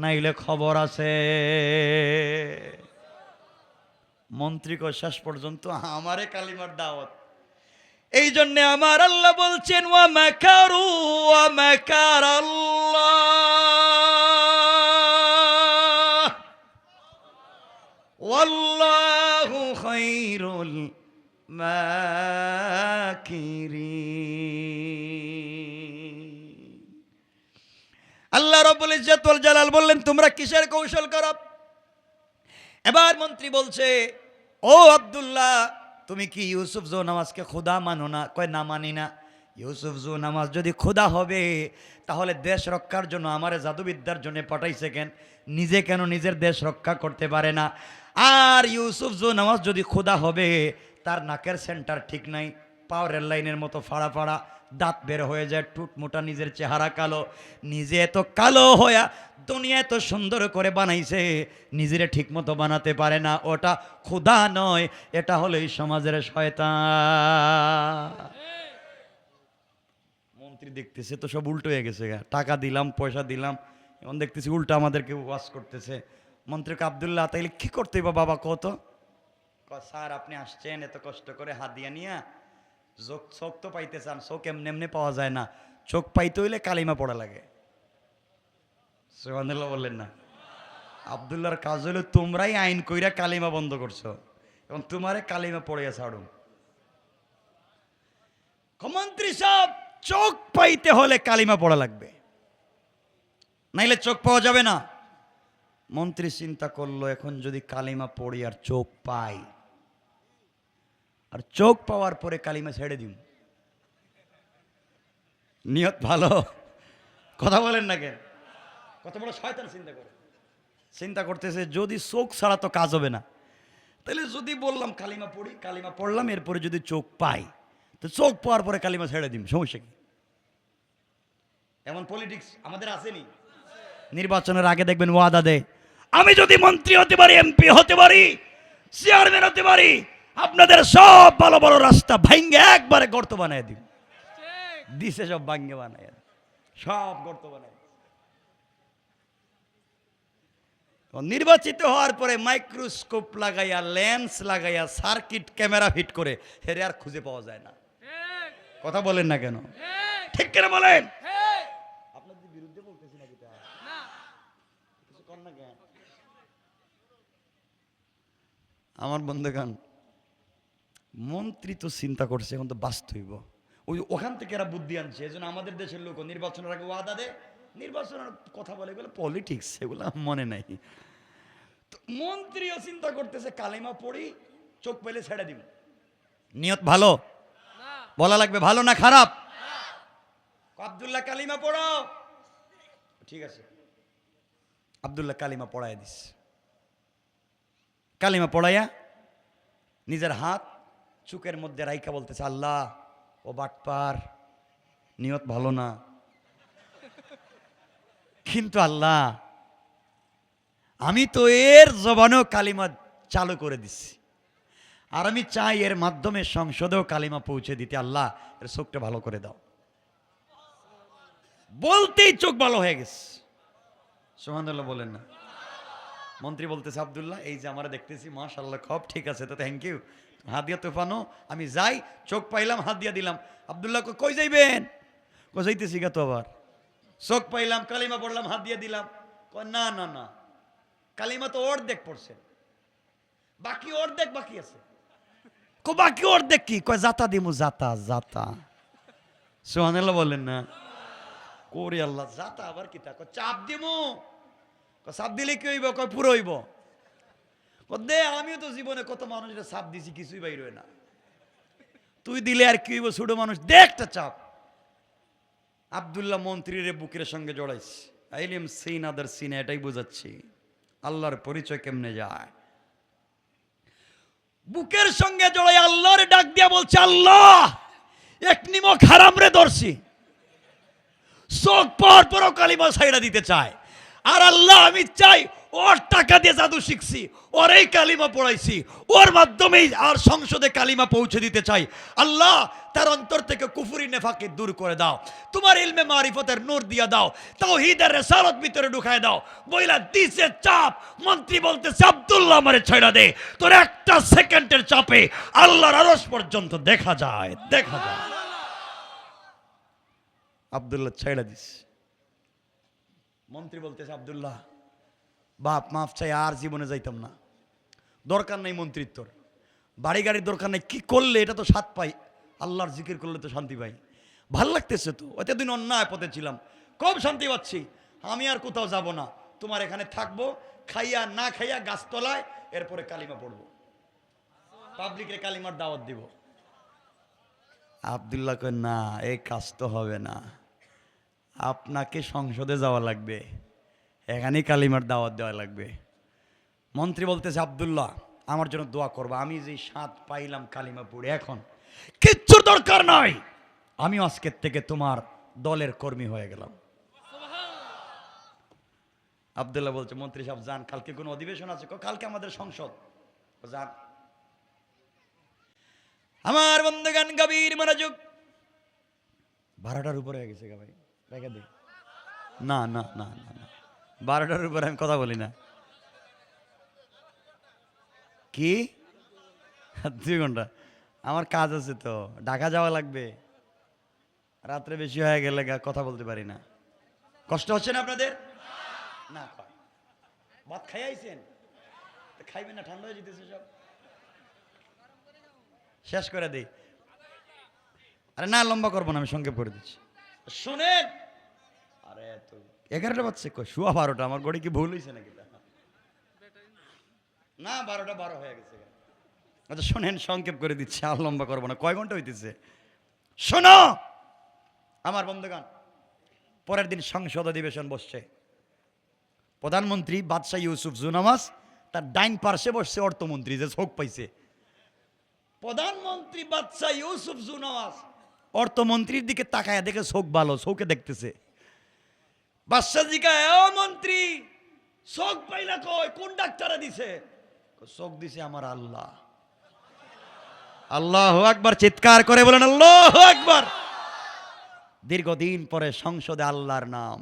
নাইলে খবর আছে। মন্ত্রী কো, শেষ পর্যন্ত আমারে কালিমার দাওয়াত। এই জন্য আমার আল্লাহ বলছেন, ওয়া মাকারু ওয়া মাকারাল্লাহ ওয়াল্লাহু খায়রুল মাকিরিন। আল্লাহ রাব্বুল ইজ্জত ওয়াল জালাল বললেন, তোমরা কিসের কৌশল করো? এবার মন্ত্রী বলছে, ও আব্দুল্লাহ, তুমি কি ইউসুফ জুনাওয়াসকে খোদা মানো না? কয়, না মানি না। ইউসুফ জুনাওয়াস যদি খোদা হবে, তাহলে দেশ রক্ষার জন্য আমারে জাদুবিদ্যার জন্য পাঠাইছে কেন? নিজে কেন নিজের দেশ রক্ষা করতে পারে না? আর ইউসুফ জুনাওয়াস যদি খোদা হবে, তার নাকের সেন্টার ঠিক নাই, পাওয়ারের লাইনের মতো ফাড়া ফাড়া, দাঁত বের হয়ে যায়, টুট মোটা, নিজের চেহারা কালো, নিজে এত কালো হইয়া দুনিয়া এত সুন্দর করে বানাইছে, নিজেরে ঠিক মতো বানাতে পারে না। ওটা খোদা নয়, এটা হলো এই সমাজের শয়তান। মন্ত্রী দেখতেছে তো সব উল্টো হয়ে গেছে, টাকা দিলাম, পয়সা দিলাম, এখন দেখতেছি উল্টো আমাদেরকে ওয়াশ করতেছে। মন্ত্রীকে, আব্দুল্লাহ তাইলে কি করতে হবে বাবা কত? স্যার আপনি আসছেন এত কষ্ট করে হাদিয়া নিয়া, চোখ তো পাইতে চান, চোখ এমনি এমনি পাওয়া যায় না, চোখ পাইতে হইলে কালিমা পড়া লাগে। সুবহানাল্লাহ বললেন না? আব্দুল্লাহর কাজ হইলো, তোমরাই আইন কইরা কালিমা বন্ধ করছো, এবং তোমারে কালিমা পড়িয়া ছাড়ুন। মন্ত্রী সাহেব, চোখ পাইতে হলে কালিমা পড়া লাগবে, নাইলে চোখ পাওয়া যাবে না। মন্ত্রী চিন্তা করলো, এখন যদি কালিমা পড়ি আর চোখ পাই, আর চোখ পাওয়ার পরে কালিমা ছেড়ে দিম, নিয়ত ভালো, কথা বলেন না কেন? কত বড় শয়তান চিন্তা করে, চিন্তা করতেছে যদি চোখ ছাড়া তো কাজ হবে না, তাহলে যদি বললাম কালিমা পড়ি, কালিমা পড়লাম, এরপরে যদি চোখ পাই, তো চোখ পাওয়ার পরে কালিমা ছেড়ে দিম, সমস্যা কি? এমন পলিটিক্স আমাদের আসেনি? নির্বাচনের আগে দেখবেন ওয়াদা দেয়, আমি যদি মন্ত্রী হতে পারি, এমপি হতে পারি, চেয়ারম্যান হতে পারি, আপনাদের সব ভালো ভালো রাস্তা ভাঙ্গে একবারে গর্ত বানায় দিব। দিছে সব ভাঙ্গে বানায়, সব গর্ত বানায়। নির্বাচিত হওয়ার পরে মাইক্রোস্কোপ লাগাইয়া, লেন্স লাগাইয়া, সার্কিট ক্যামেরা ফিট করে হেরে আর খুঁজে পাওয়া যায় না। কথা বলেন না কেন? ঠিক কেন বলেন? আপনাদের বিরুদ্ধে বলতেছি না, কিছু কর না কেন? আমার বন্ধুগণ, মন্ত্রী তো চিন্তা করছে এখন তো বাস্তব হইব, ওখান থেকে এরা বুদ্ধি আনছে। এই জন্য আমাদের দেশের লোক নির্বাচনের আগে ওয়াদা দেয়, নির্বাচনের কথা বলে, এগুলো পলিটিক্স, এগুলো মনে নাই। মন্ত্রীও চিন্তা করতেছে কালিমা পড়ি, চোখ পেলে ছেড়ে দিব। নিয়ত ভালো, বলা লাগবে ভালো না খারাপ? আব্দুল্লাহ কালিমা পড়ো, ঠিক আছে। আব্দুল্লাহ কালিমা পড়াই দিস, কালিমা পড়াইয়া নিজের হাত চুকের মধ্যে রাইকা বলতেছে, আল্লাহ ও বাটপার, নিয়ত ভালো না, কিন্তু আল্লাহ আমি তো এর জবানেও কালিমা চালু করে দিচ্ছি, আর আমি চাই এর মাধ্যমে সংসদেও কালিমা পৌঁছে দিতে, আল্লাহ এর চোখটা ভালো করে দাও। বলতেই চোখ ভালো হয়ে গেছে, সুবহানাল্লাহ বলেন না? মন্ত্রী বলতেছে, আব্দুল্লাহ এই যে আমরা দেখতেছি, মাশাআল্লাহ খুব ঠিক আছে, তো থ্যাংক ইউ, হাত দিয়া তুফানো, আমি যাই, চোখ পাইলাম, হাত দিয়া দিলাম। আব্দুল্লাহ কই যাইবেন? কই যাইতেছি গা তো আবার, চোখ পাইলাম, কালিমা পড়লাম, হাত দিয়ে দিলাম। না না না, কালিমা তো অর্ধেক পড়ছেন, বাকি অর্ধেক বাকি আছে। বাকি অর্ধেক কি? কয় জাতা দিমু, জাতা জাতা। সুবহানাল্লাহ বলেন না? কোরে আল্লাহ, জাতা আবার কি? তা চাপ দিমু, চাপ দিলে কি হইব? কয় পুরো হইব। দে, আমিও তো জীবনে কত মানুষের চাপ দিছি, কিছুই বাইর হয় না, তুই দিলে আর কি হইব? ছোট মানুষ, দে একটা চাপ। আব্দুল্লাহ মন্ত্রীর বুকের সঙ্গে জড়াইছে, আইলিম সিন আদার সিন, এটাই বোঝাচ্ছি আল্লাহর পরিচয় কেমনে যায়। বুকের সঙ্গে জড়াই আল্লাহর ডাক দিয়া বলছে, আল্লাহ এক নিমক হারাম রে ধরছি, চোখ পর পরও কালিমা ছাইড়া দিতে চায়। আর আল্লাহ আমি চাই, ওর টাকা দিয়ে জাদু শিখছি, ওর এই কালিমা পড়াইছি, ওর মাধ্যমেই আর সংসদে কালিমা পৌঁছে দিতে চাই। আল্লাহ তার অন্তর থেকে কুফরি নেফাকে দূর করে দাও, তোমার ইলমে মারিফতের নূর দিয়া দাও, তাওহীদের রিসালাত ভিতরে ঢুকায় দাও। বইলা দিছে চাপ। মন্ত্রী বলতেছে, আব্দুল্লাহ আমারে ছাইড়া দে, তোর একটা সেকেন্ডের চাপে আল্লাহর আরশ পর্যন্ত দেখা যায়, দেখা যায়। আব্দুল্লাহ ছাইড়া দিস। মন্ত্রী বলতেছে, আব্দুল্লাহ বাপ মাফ চাই, আর জীবনে যাইতাম না, দরকার নাই মন্ত্রিত্বর, বাড়ি গাড়ির দরকার নাই, কি করলে এটা তো স্বাদ পাই, আল্লাহর জিকির করলে তো শান্তি পাই, ভাল লাগতেছে তো, এতদিন অন্যায় পথে ছিলাম, খুব শান্তি পাচ্ছি, আমি আর কোথাও যাব না, তোমার এখানে থাকবো, খাইয়া না খাইয়া গাছতলায়, এরপরে কালিমা পড়বো, পাবলিকের কালিমার দাওয়াত দিব। আব্দুল্লাহ কয়, না এই কাজ তো হবে না, আপনাকে সংসদে যাওয়া লাগবে, এখানেই কালিমার দাওয়াত দেওয়া লাগবে। মন্ত্রী বলতেছে, আব্দুল্লাহ আমার জন্য দোয়া করবা, আমি যে স্বাদ পাইলাম কালিমা পড়ে, এখন কিচ্ছুর দরকার নাই, আমিও আজকের থেকে তোমার দলের কর্মী হয়ে গেলাম। আব্দুল্লাহ বলছে, মন্ত্রী সাহেব যান, কালকে কোনো অধিবেশন আছে? কালকে আমাদের সংসদ, যান। আমার বন্ধুগান গভীর মনোযোগ, 12টার উপরে হয়ে গেছে ভাই, রেখে দে। না না না না না, 12টার উপরে আমি কথা বলি না। কি 2 ঘন্টা? আমার কাজ আছে তো, ঢাকা যাওয়া লাগবে, রাত্রে বেশি হয়ে গেলে কথা বলতে পারি না। কষ্ট হচ্ছে না আপনাদের? না, ভাত খাই আইছেন, খাইবেন না, ঠান্ডা হয়ে যেতেছে সব, শেষ করে দিই। আরে না, লম্বা করবো না, আমি সংক্ষেপ করে দিচ্ছি। শোনেন, আরে এত 11টা বাজছে, কই শুয়া 12টা, আমার গড়ি কি ভুল হয়েছে নাকি? না, 12টা 12 হয়ে গেছে। আচ্ছা শোনেন, সংক্ষেপ করে দিচ্ছি, আর লম্বা করবো না। কয় ঘন্টা হইতেছে শোনো আমার বন্ধুগণ। পরের দিন সংসদ অধিবেশন বসছে। প্রধানমন্ত্রী বাদশাহ ইউসুফ জুনামাজ, তার ডাইন পার্শ্বে বসছে অর্থমন্ত্রী, যে শোক পাইছে। প্রধানমন্ত্রী বাদশাহ ইউসুফ জুনামাজ অর্থমন্ত্রীর দিকে তাকায়, দেখে শোক ভালো, শোকে দেখতেছে। বাদশাহ জিজ্ঞাসা, ও মন্ত্রী, শোক পাইলা কই? কোন ডাক্তারে দিছে? শোক দিছে আমার আল্লাহ। আল্লাহু আকবার, চিৎকার করে বলেন আল্লাহু আকবার। দীর্ঘদিন পরে সংসদে আল্লাহর নাম।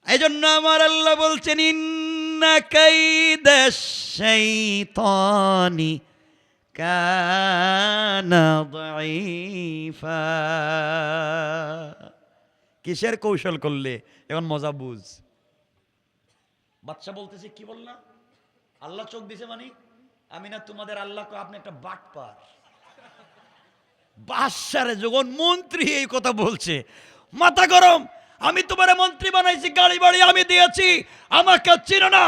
এই জন্য আমার আল্লাহ বলছেন, ইন্না কাইদাশ শাইতানি কানা দাঈফা। কিসের কৌশল করলে? এখন মজা বুঝ। বাদশা বলতেছে, কি বললাম? আল্লাহ চোখ দিছে মানে? আমি না তোমাদের আল্লাহ, আপনি একটা বাটপার। বাদশারে যখন মন্ত্রী এই কথা বলছে, মাথা গরম। আমি তোমার মন্ত্রী বানাইছি, গাড়ি বাড়ি আমি দিয়েছি, আমাকে চিনো না?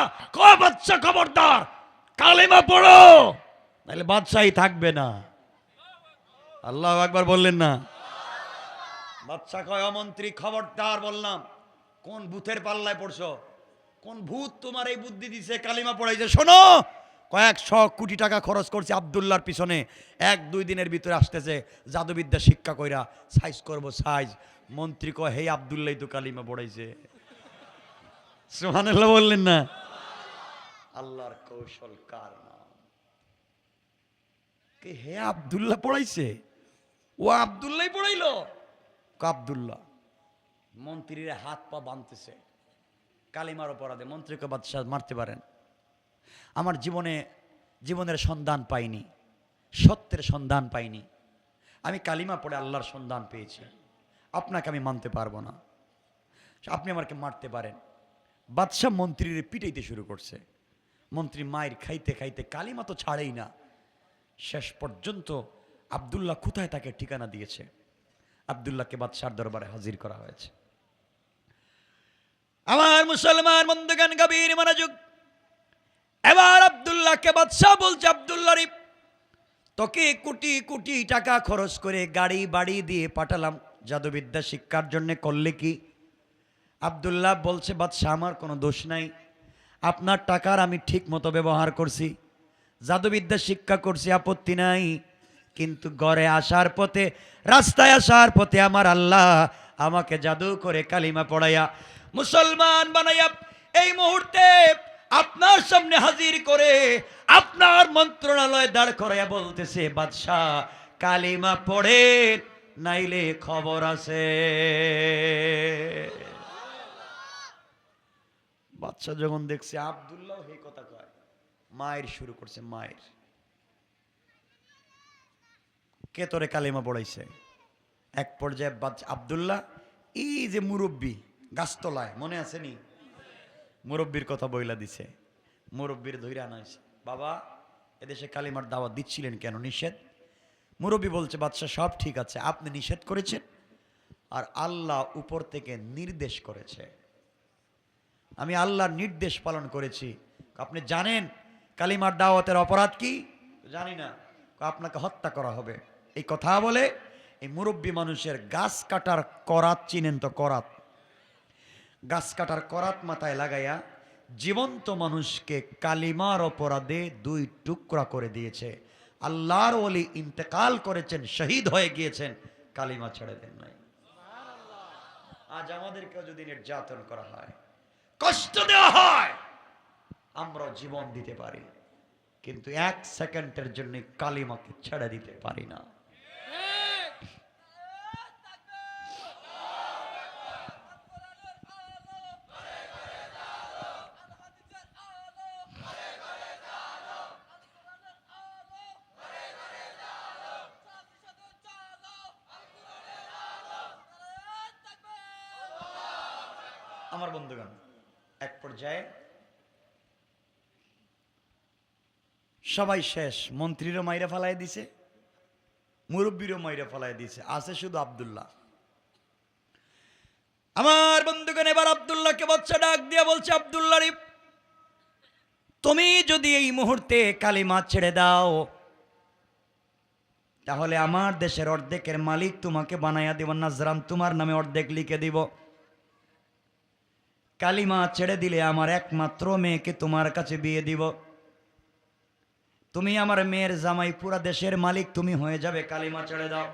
বাদশা খবরদার, কালেমা পড়ো, তাহলে বাদশাহী থাকবে না। আল্লাহু আকবার বললেন না? বাদশা কয়, মন্ত্রী খবরদার বললাম। কোন ভূতের পাল্লায় পড়ছো? কোন ভূত তোমার এই বুদ্ধি দিছে কালিমা পড়াইছে? শোনো, কয়েকশ কোটি টাকা খরচ করছে আব্দুল্লাহর পিছনে, 1-2 দিনের ভিতরে আসতেছে, জাদুবিদ্যা শিক্ষা কইরা সাইজ করবো সাইজ। মন্ত্রী কয়, হে আব্দুল্লাহ তো কালিমা পড়াইছে। সুবহানাল্লাহ বললেন না? আল্লাহর কৌশল কার নাম? কে? হে আব্দুল্লাহ পড়াইছে? ও আব্দুল্লাহ পড়াইলো? আব্দুল্লাহ। মন্ত্রীর হাত পা বাঁধতেছে কালিমার অপরাধে। মন্ত্রীকে বাদশাহ মারতে পারেন? আমার জীবনের সন্ধান পাইনি, সত্যের সন্ধান পাইনি, আমি কালিমা পড়ে আল্লাহর সন্ধান পেয়েছি, আপনাকে আমি মানতে পারবো না, আপনি আমাকে মারতে পারেন। বাদশাহ মন্ত্রীর পিটাইতে শুরু করছে। মন্ত্রী মায়ের খাইতে খাইতে কালিমা তো ছাড়েই না। শেষ পর্যন্ত আব্দুল্লাহ কোথায় তাকে ঠিকানা দিয়েছে, আব্দুল্লাহকে বাদশার দরবারে হাজির করা হয়েছে। আমার মুসলমান বন্ধুগণ, গভীর মনোযোগ। এবার আব্দুল্লাহকে বাদশাহ বলছে, আব্দুল্লাহ রে, তোকে কোটি কোটি টাকা খরচ করে গাড়ি বাড়ি দিয়ে পাঠালাম জাদুবিদ্যা শিক্ষার জন্য, করলে কি? আব্দুল্লাহ বলছে, বাদশাহ আমার কোনো দোষ নাই, আপনার টাকার আমি ঠিক মতো ব্যবহার করছি, জাদুবিদ্যা শিক্ষা করছি, আপত্তি নাই। কিন্তু ঘরে আসার পথে, রাস্তায় আসার পথে আমার আল্লাহ আমাকে জাদু করে কালিমা পড়াইয়া মুসলমান বানাইয়া এই মুহূর্তে আপনার সামনে হাজির করে আপনার মন্ত্রণালয়ে দাঁড় করাইয়া বলতেছে, বাদশাহ কালিমা পড়ে, নাইলে খবর আছে। বাদশাহ যখন দেখছে আব্দুল্লাহ এই কথা কয়, মায়ের শুরু করছে। মায়ের, কে তোরে কালিমা পড়াইছে? এক পর্যায়ে আব্দুল্লাহ, এই যে মুরব্বী গাছতলায়, মনে আছে নি? মুরব্বীর কথা বইলা দিছে। মুরব্বীর ধৈর্য আনাইছে, বাবা এদেশে কালিমার দাওয়াত দিচ্ছিলেন কেন? নিষেধ। মুরব্বী বলছে, বাদশাহ সব ঠিক আছে, আপনি নিষেধ করেছেন আর আল্লাহ উপর থেকে নির্দেশ করেছে, আমি আল্লাহর নির্দেশ পালন করেছি। আপনি জানেন কালিমার দাওয়াতের অপরাধ কি? জানি না। আপনাকে হত্যা করা হবে। এই কথা বলে এই মুরব্বী মানুষের গাছ কাটার করাত চিনেন তো? করাত, গাছ কাটার করাত মাথায় লাগাইয়া জীবন্ত মানুষকে কালিমার অপরাধে 2 টুকরা করে দিয়েছে। আল্লাহর ওলি ইন্তেকাল করেছেন, শহীদ হয়ে গিয়েছেন, কালিমা ছেড়ে দেন নাই। আজ আমাদেরকেও যদি নির্যাতন করা হয়, কষ্ট দেওয়া হয়, আমরাও জীবন দিতে পারি, কিন্তু 1 সেকেন্ডের জন্য কালিমাকে ছেড়ে দিতে পারি না। আমার বন্ধুগণ, এক পর্যায়ে সবাই শেষ, মন্ত্রীরও মাইরা ফালাই দিছে, মুরব্বীরও মাইরা ফলাই দিয়েছে, আছে শুধু আব্দুল্লাহ। আমার বন্ধুগণ, এবার আব্দুল্লাহকে বাচ্চা ডাক দিয়া বলছে, আব্দুল্লাহ রে, তুমি যদি এই মুহূর্তে কালিমা ছেড়ে দাও, তাহলে আমার দেশের অর্ধেকের মালিক তোমাকে বানাইয়া দিব, নাজরান তোমার নামে অর্ধেক লিখে দিব। কালিমা ছেড়ে দিলে আমার একমাত্র মেয়েকে তোমার কাছে বিয়ে দিব, তুমি আমার মেয়ের জামাই, পুরা দেশের মালিক তুমি হয়ে যাবে, কালিমা ছেড়ে দাও।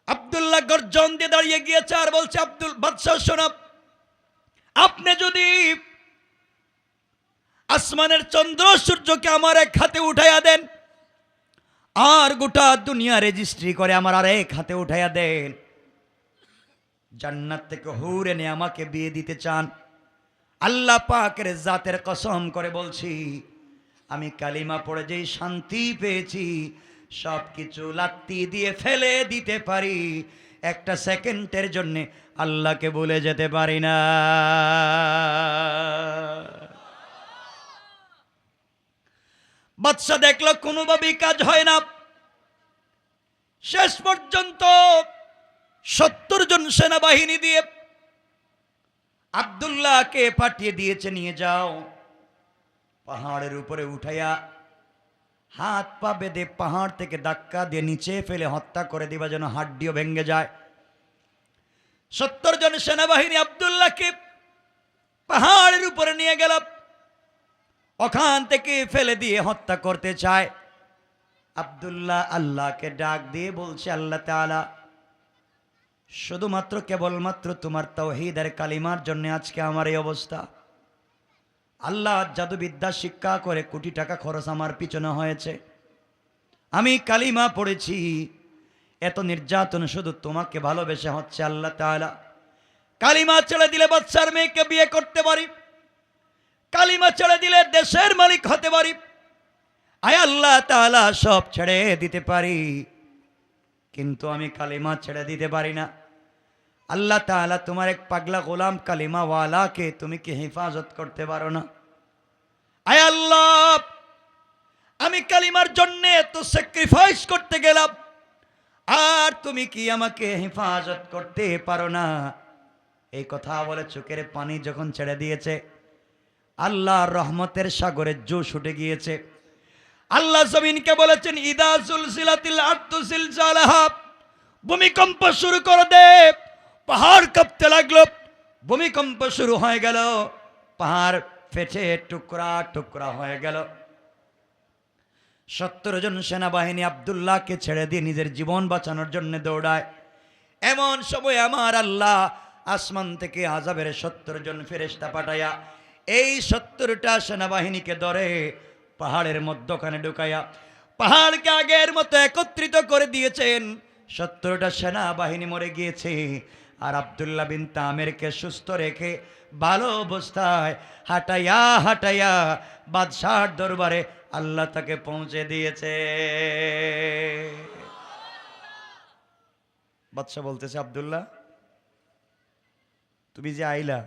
আব্দুল্লাহ গর্জন দিয়ে দাঁড়িয়ে গিয়েছে আর বলছে, আব্দুল বাদশাহ শোনো, আপনি যদি আসমানের চন্দ্র সূর্যকে আমার এক হাতে উঠাইয়া দেন, আর গোটা দুনিয়া রেজিস্ট্রি করে আমার আর এক হাতে উঠাইয়া দেন, জান্নাত থেকে হুর এনে আমাকে বিয়ে দিতে চান, আল্লাহ পাকের জাতের কসম করে বলছি, আমি কালিমা পড়ে যেই শান্তি পেয়েছি, সব কিছু লাত্তি দিয়ে ফেলে দিতে পারি, একটা সেকেন্ডের জন্য আল্লাহকে ভুলে যেতে পারি না। বাদশা দেখলো কোনোভাবেই কাজ হয় না। শেষ পর্যন্ত 70 জন সেনাবাহিনী দিয়ে আব্দুল্লাহকে পাঠিয়ে দিয়েছে, নিয়ে যাও, পাহাড়ের উপরে উঠাইয়া হাত পা বেঁধে পাহাড় থেকে ধাক্কা দিয়ে নিচে ফেলে হত্যা করে দিবা, যেন হাড্ডিও ভেঙে যায়। 70 জন সেনাবাহিনী আব্দুল্লাহকে পাহাড়ের উপরে নিয়ে গেল, ওখান থেকে ফেলে দিয়ে হত্যা করতে চায়। আব্দুল্লাহ আল্লাহকে ডাক দিয়ে বলছে, আল্লাহ তাআলা, শুধুমাত্র কেবলমাত্র তোমার তাওহীদের কালিমার জন্য আজকে আমার এই অবস্থা। আল্লাহ জাদুবিদ্যা শিক্ষা করে কোটি টাকা খরচ আমার পিছনে হয়েছে, আমি কালিমা পড়েছি, এত নির্যাতন শুধু তোমাকে ভালোবেসে হচ্ছে। আল্লাহ তাআলা, কালিমা ছেড়ে দিলে বাদশার মেয়েকে বিয়ে করতে পারি, কালিমা ছেড়ে দিলে দেশের মালিক হতে পারি, আয় আল্লাহ তাআলা সব ছেড়ে দিতে পারি, কিন্তু আমি কালিমা ছেড়ে দিতে পারি না। আল্লাহ তাআলা, তোমার এক পাগলা গোলাম কালিমাওয়ালাকে তুমি কি হেফাজত করতে পারো না? আয় আল্লাহ, আমি কালিমার জন্য তো স্যাক্রিফাইস করতে গেলাম, আর তুমি কি আমাকে হেফাজত করতে পারো না? এই কথা বলে চোখের পানি যখন ছেড়ে দিয়েছে, আল্লাহর রহমতের সাগরে জোশ উঠে গিয়েছে। আল্লাহ জমিনকে বলেছেন, ইদা সুলসিলাতিল আরদু জিলজালাহা, ভূমিকম্প শুরু করে দে। পাহাড় কাঁপতে লাগলো, ভূমিকম্প শুরু হয়ে গেল, পাহাড় ফেটে টুকরা টুকরা হয়ে গেল। 70 জন সেনাবাহিনী আব্দুল্লাহকে ছেড়ে দিয়ে নিজের জীবন বাঁচানোর জন্য দৌড়ায়। এমন সময় আমার আল্লাহ আসমান থেকে আযাবের 70 জন ফেরেশতা পাঠাইয়া এই 70টা সেনাবাহিনীকে ধরে পাহাড়ের মধ্যখানে ঢুকাইয়া পাহাড়কে আগের মতো একত্রিত করে দিয়েছেন। 70টা সেনাবাহিনী মরে গিয়েছে, আর আব্দুল্লাহ বিন তামেরকে সুস্থ রেখে ভালো অবস্থায় হাঁটাইয়া হাঁটাইয়া বাদশাহর দরবারে আল্লাহ তাকে পৌঁছে দিয়েছে। বাদশাহ বলতেছে, আব্দুল্লাহ, তুমি যে আইলা,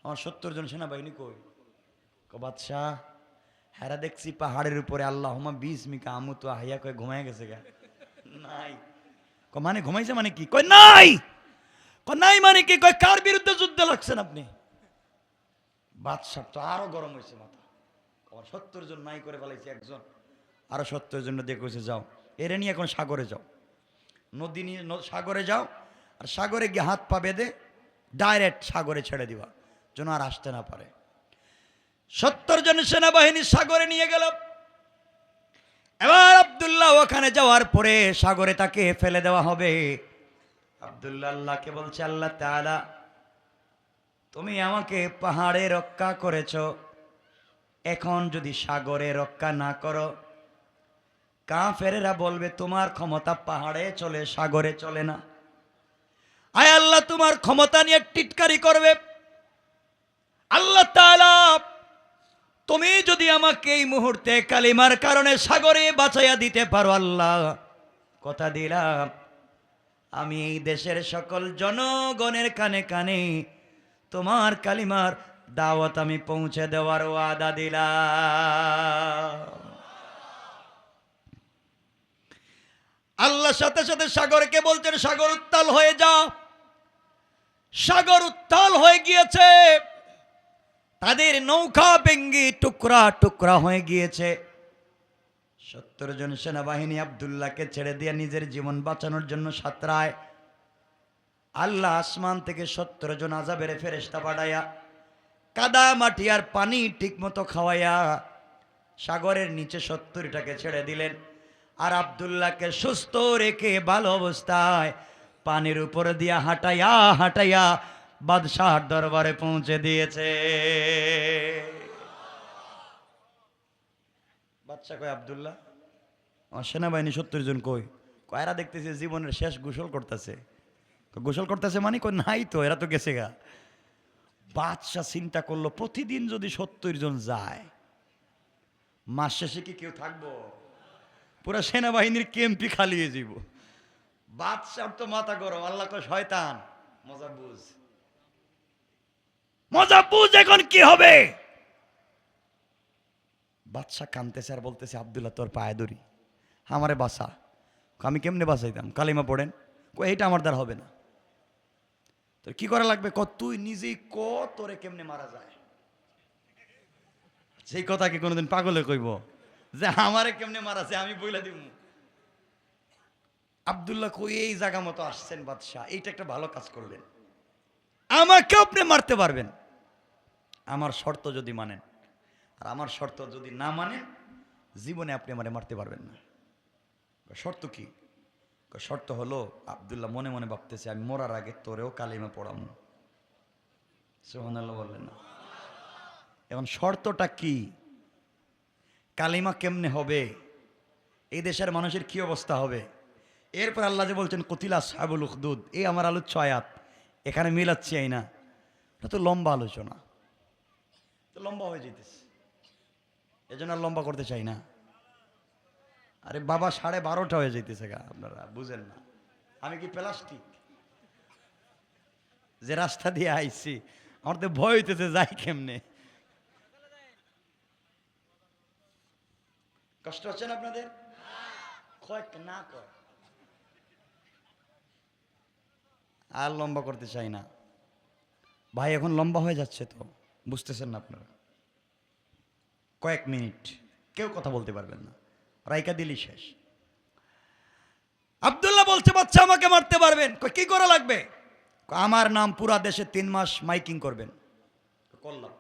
আমার 70 জন সেনাবাহিনী কই? বাদশাহ, হেরা দেখছি পাহাড়ের উপরে আল্লাহুম্মা বিসমিকা আমুতু আহইয়া কই ঘুমায় গেছে গা। নাই। মানে ঘুমাইছে মানে কি? কই নাই। কই নাই মানে কি? কই কার বিরুদ্ধে যুদ্ধে লাগছেন আপনি? বাদশাহ তো আরো গরম হয়েছে মাথা। আমার 70 জন নাই করে ফেলাইছে একজন, আরো 70 জন দিয়ে কইছে, যাও এরে নিয়ে এখন সাগরে যাও, নদী নিয়ে সাগরে যাও, আর সাগরে গিয়ে হাত পা বেঁধে ডাইরেক্ট সাগরে ছেড়ে দিবা, যেন আর আসতে না পারে। 70 জন সেনাবাহিনী সাগরে নিয়ে গেল। এবার আব্দুল্লাহ ওখানে যাওয়ার পরে সাগরে তাকে ফেলে দেওয়া হবে। আব্দুল্লাহ আল্লাহকে বলছে, আল্লাহ তাআলা, তুমি আমাকে পাহাড়ে রক্ষা করেছ, এখন যদি সাগরে রক্ষা না করো, কাফেরেরা বলবে তোমার ক্ষমতা পাহাড়ে চলে, সাগরে চলে না। আয় আল্লাহ, তোমার ক্ষমতা নিয়ে টিটকারি করবে। আল্লাহ তাআলা, তুমি যদি আমাকে এই মুহূর্তে কালিমার কারণে সাগরে বাঁচাইয়া দিতে পারো, আল্লাহ কথা দিলাম, আমি এই দেশের সকল জনগণের কানে কানে তোমার কালিমার দাওয়াত আমি পৌঁছে দেওয়ার ওয়াদা দিলাম। আল্লাহ সাথে সাথে সাগরকে বলছেন, সাগর উত্তাল হয়ে যা। সাগর উত্তাল হয়ে গিয়েছে, তাদের নৌকা ভেঙ্গে টুকরা টুকরা হয়ে গিয়েছে। 70 জন সেনাবাহিনী আব্দুল্লাহকে ছেড়ে দিয়ে নিজের জীবন বাঁচানোর জন্য সাঁতরায়। আল্লাহ আসমান থেকে 70 জন আযাবের ফেরেশতা পাঠাইয়া কাদা মাটি আর পানি ঠিক মতো খাওয়াইয়া সাগরের নিচে 70টাকে ছেড়ে দিলেন। আর আব্দুল্লাহকে সুস্থ রেখে ভালো অবস্থায় পানির উপর দিয়া হাঁটাইয়া হাঁটাইয়া বাদশাহর দরবারে পৌঁছে দিয়েছে। বাদশা কয়, আব্দুল্লাহ আমার সেনাবাহিনী 70 জন কই? কয়রা দেখতেছে জীবনের শেষ গোসল করতেছে। গোসল করতেছে মানে কই নাই তো, এরা তো গেছে গা। বাদশাহ চিন্তা করলো, প্রতিদিন যদি 70 জন যায়, মাস শেষে কি কেউ থাকবো? পুরা সেনাবাহিনীর ক্যাম্পই খালি হয়ে যাব। বাদশার তো মাথা গরম। আল্লাহ কয়, শয়তান মজা বুঝ, মজা বুঝ, এখন কি হবে? বাদশা কানতেছে আর বলতেছে, আব্দুল্লাহ তোর পায়ে ধরি, আমারে বাসা। আমি কেমনে বাঁচাইতাম? কালিমা পড়েন। এইটা আমার দ্বারা হবে না। তোর কি করা লাগবে? তুই নিজেই তোরে কেমনে মারা যায়। সেই কথা কি কোনোদিন পাগলে কইব যে আমারে কেমনে মারা যায় আমি বইলা দিব? আব্দুল্লাহ কই, এই জায়গা মতো আসছেন বাদশাহ, এইটা একটা ভালো কাজ করলেন। আমাকে আপনি মারতে পারবেন আমার শর্ত যদি মানেন, আর আমার শর্ত যদি না মানেন জীবনে আপনি আমারে মারতে পারবেন না। শর্ত কি? শর্ত হলো, আব্দুল্লাহ মনে মনে ভাবতেছে, আমি মরার আগে তোরেও কালিমা পড়াবো। সুবহানাল্লাহ বললেন না? এখন শর্তটা কি? কালিমা কেমনে হবে? এই দেশের মানুষের কি অবস্থা হবে? এরপর আল্লাহ যে বলছেন কুতিলা আসহাবুল উখদুদ, এই আমার আলোচ্য আয়াত, এখানে মিলাচ্ছি না, এটা তো লম্বা আলোচনা, তো লম্বা হয়ে যেতেছে, এজন্য আর লম্বা করতে চাই না। আরে বাবা 12:30 হয়ে যেতেছে গা, আপনারা বুঝেন না? আমি কি প্লাস্টিক যে রাস্তা দিয়ে আইছি? আমার তো ভয় হইতেছে, যাই কেমনে। কষ্ট হচ্ছে না আপনাদের? কয়েকটা না কর, আর লম্বা করতে চাই না ভাই, এখন লম্বা হয়ে যাচ্ছে তো, বুঝতেছেন না আপনারা? কয়েক মিনিট কেউ কথা বলতে পারবেন না, রাইকা দিলি শেষ। আব্দুল্লাহ বলছে, বাচ্চা আমাকে মারতে পারবেন? কি করা লাগবে? আমার নাম পুরা দেশে 3 মাস মাইকিং করবেন। করলাম,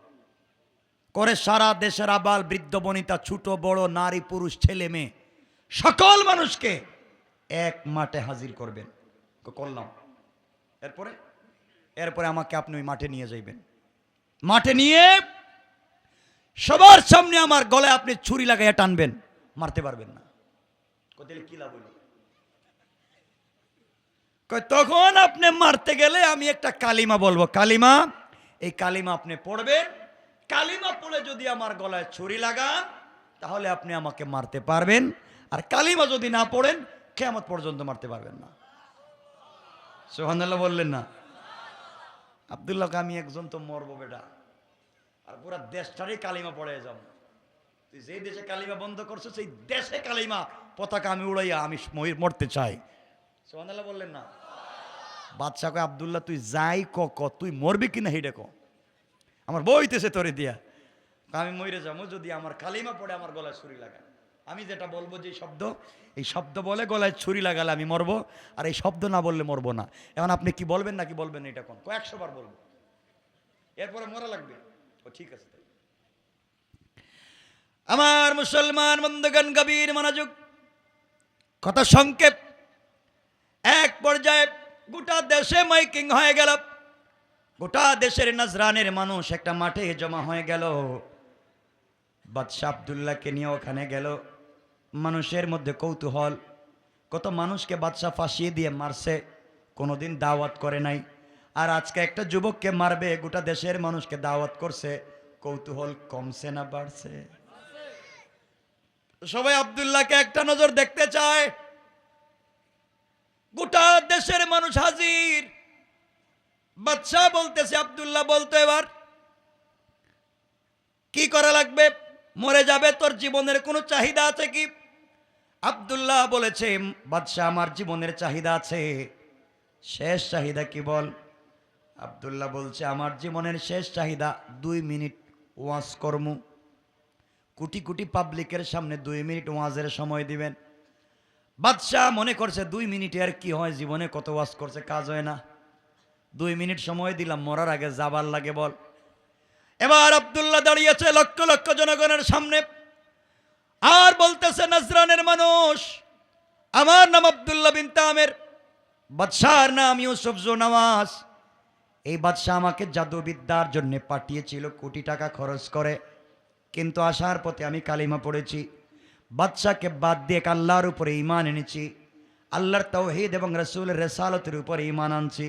করে সারা দেশের আবাল বৃদ্ধ বনিতা ছোট বড় নারী পুরুষ ছেলে মেয়ে সকল মানুষকে এক মাঠে হাজির করবেন। করলাম। এরপরে আমাকে আপনি ওই মাঠে নিয়ে যাইবেন। মাঠে নিয়ে সবার সামনে আমার গলায় আপনি ছুরি লাগাইয়া টানবেন, মারতে পারবেন না। কি লাভ হইল? তখন আপনি মারতে গেলে আমি একটা কালিমা বলবো, কালিমা, এই কালিমা আপনি পড়বেন। কালিমা পড়ে যদি আমার গলায় ছুরি লাগান তাহলে আপনি আমাকে মারতে পারবেন, আর কালিমা যদি না পড়েন কিয়ামত পর্যন্ত মারতে পারবেন না। সুবহানাল্লাহ বললেন না? আব্দুল্লাহকে আমি একজন তো মরবো বেটা, আর পুরা দেশটারই কালিমা পড়ে যাব। তুই যেই দেশে কালিমা বন্ধ করছো সেই দেশে কালিমা পতাকা আমি উড়াইয়া আমি মরতে চাই। সুবহানাল্লাহ বললেন না? বাদশা কয়, আব্দুল্লাহ তুই যাই তুই মরবি কিনা হেডে ক, আমার বইতেছে তোরে দিয়া, আমি মরে যাবো যদি আমার কালিমা পড়ে আমার গলায় ছুরি লাগায়। আমি যেটা বলবো, যে শব্দ, এই শব্দ বলে গলায় ছুরি লাগালে আমি মরবো, আর এই শব্দ না বললে মরবো না। এখন আপনি কি বলবেন নাকি বলবেন এটা কোন? 100 বার বলবো, এরপরে মরা লাগবে। ও ঠিক আছে। আমার মুসলমান বন্ধুগণ, গভীর মনোযোগ, কথা সংক্ষেপ। এক পর্যায়ে গোটা দেশে মাইকিং হয়ে গেল, গোটা দেশের নজরানের মানুষ একটা মাঠে জমা হয়ে গেল। বাদশা আব্দুল্লাহকে নিয়ে ওখানে গেল। মানুষের মধ্যে কৌতূহল, কত মানুষকে বাদশা ফাঁসিয়ে দিয়ে মারছে, কোনোদিন দাওয়াত করে নাই, আর আজকে একটা যুবককে মারবে, গোটা দেশের মানুষকে দাওয়াত করছে। কৌতূহল কমছে না বাড়ছে? সবাই আব্দুল্লাহকে একটা নজর দেখতে চায়। গোটা দেশের মানুষ হাজির। বাদশা বলতেছে, আব্দুল্লাহ বলতো এবার কি করা লাগবে? মরে যাবে, তোর জীবনের কোনো চাহিদা আছে কি? আব্দুল্লাহ বলেছে, বাদশাহ আমার জীবনের চাহিদা আছে, শেষ চাহিদা কি বল? আব্দুল্লাহ বলছে, আমার জীবনের শেষ চাহিদা 2 মিনিট ওয়াজ কর্ম। কোটি কোটি পাবলিকের সামনে 2 মিনিট ওয়াজের সময় দিবেন। বাদশাহ মনে করছে 2 মিনিটে আর কি হয়, জীবনে কত ওয়াজ করছে, কাজ হয় না, 2 মিনিট সময় দিলাম, মরার আগে যাবার লাগে বল। এবার আব্দুল্লাহ দাঁড়িয়েছে লক্ষ লক্ষ জনগণের সামনে আর বলতেছে, নাজরানের মানুষ, আমার নাম আব্দুল্লাহ বিন তামের, বাদশাহর নাম ইউসুফ জু নওয়াজ। এই বাদশাহ আমাকে জাদুবিদ্যার জন্য পাঠিয়েছিল কোটি টাকা খরচ করে, কিন্তু আসার পথে আমি কালিমা পড়েছি, বাদশাহকে বাদ দিয়ে আল্লাহর উপরে ঈমান এনেছি, আল্লাহর তাওহীদ এবং রাসূলের রিসালাতের উপরে ঈমান আনছি।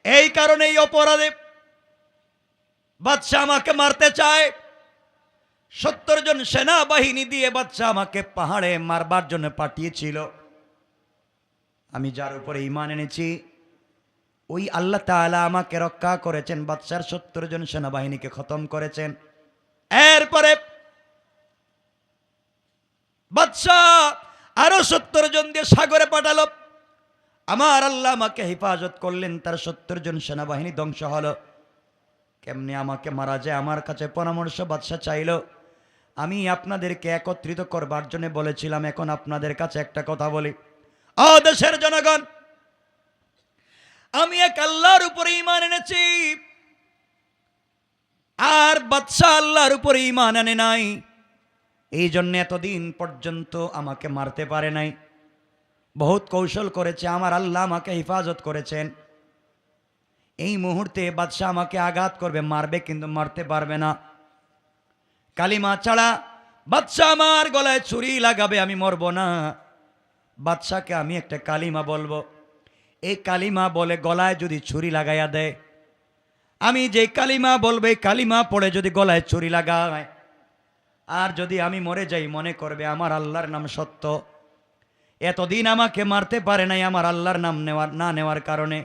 এই কারণে এই অপরাধে বাদশাহ আমাকে মারতে চায়। 70 জন সেনাবাহিনী দিয়ে বাদশাহ আমাকে পাহাড়ে মারবার জন্য পাঠিয়েছিল। আমি যার উপরে ঈমান এনেছি ওই আল্লাহ তাআলা আমাকে রক্ষা করেছেন, বাদশার 70 জন সেনাবাহিনীকে খতম করেছেন। এরপরে বাদশাহ আরো 70 জন দিয়ে সাগরে পাঠালো, আমার আল্লাহ আমাকে হেফাজত করলেন, তার 70 জন সেনাবাহিনী ধ্বংস হলো। কেমনে আমাকে মারা যায়, আমার কাছে পরামর্শ বাদশাহ চাইল। আমি আপনাদেরকে একত্রিত করবার জন্য বলেছিলাম, এখন আপনাদের কাছে একটা কথা বলি, ও দেশের জনগণ, আমি এক আল্লাহর উপরে ঈমান এনেছি, আর বাদশাহ আল্লাহর উপরে ঈমান আনে নাই, এই জন্য এতদিন পর্যন্ত আমাকে মারতে পারে নাই। বহুত কৌশল করেছে, আমার আল্লাহ আমাকে হেফাজত করেছেন। এই মুহূর্তে বাদশাহ আমাকে আঘাত করবে, মারবে, কিন্তু মারতে পারবে না। কালিমা ছাড়া বাদশাহ আমার গলায় ছুরি লাগাবে, আমি মরব না। বাদশাহকে আমি একটা কালিমা বলবো, এই কালিমা বলে গলায় যদি ছুরি লাগাইয়া দেয়, আমি যে কালিমা বলবো এই কালিমা পড়ে যদি গলায় ছুরি লাগায়, আর যদি আমি মরে যাই, মনে করবে আমার আল্লাহর নাম সত্য। এতদিন আমাকে মারতে পারে নাই আমার আল্লাহর নাম না নেওয়ার কারণে,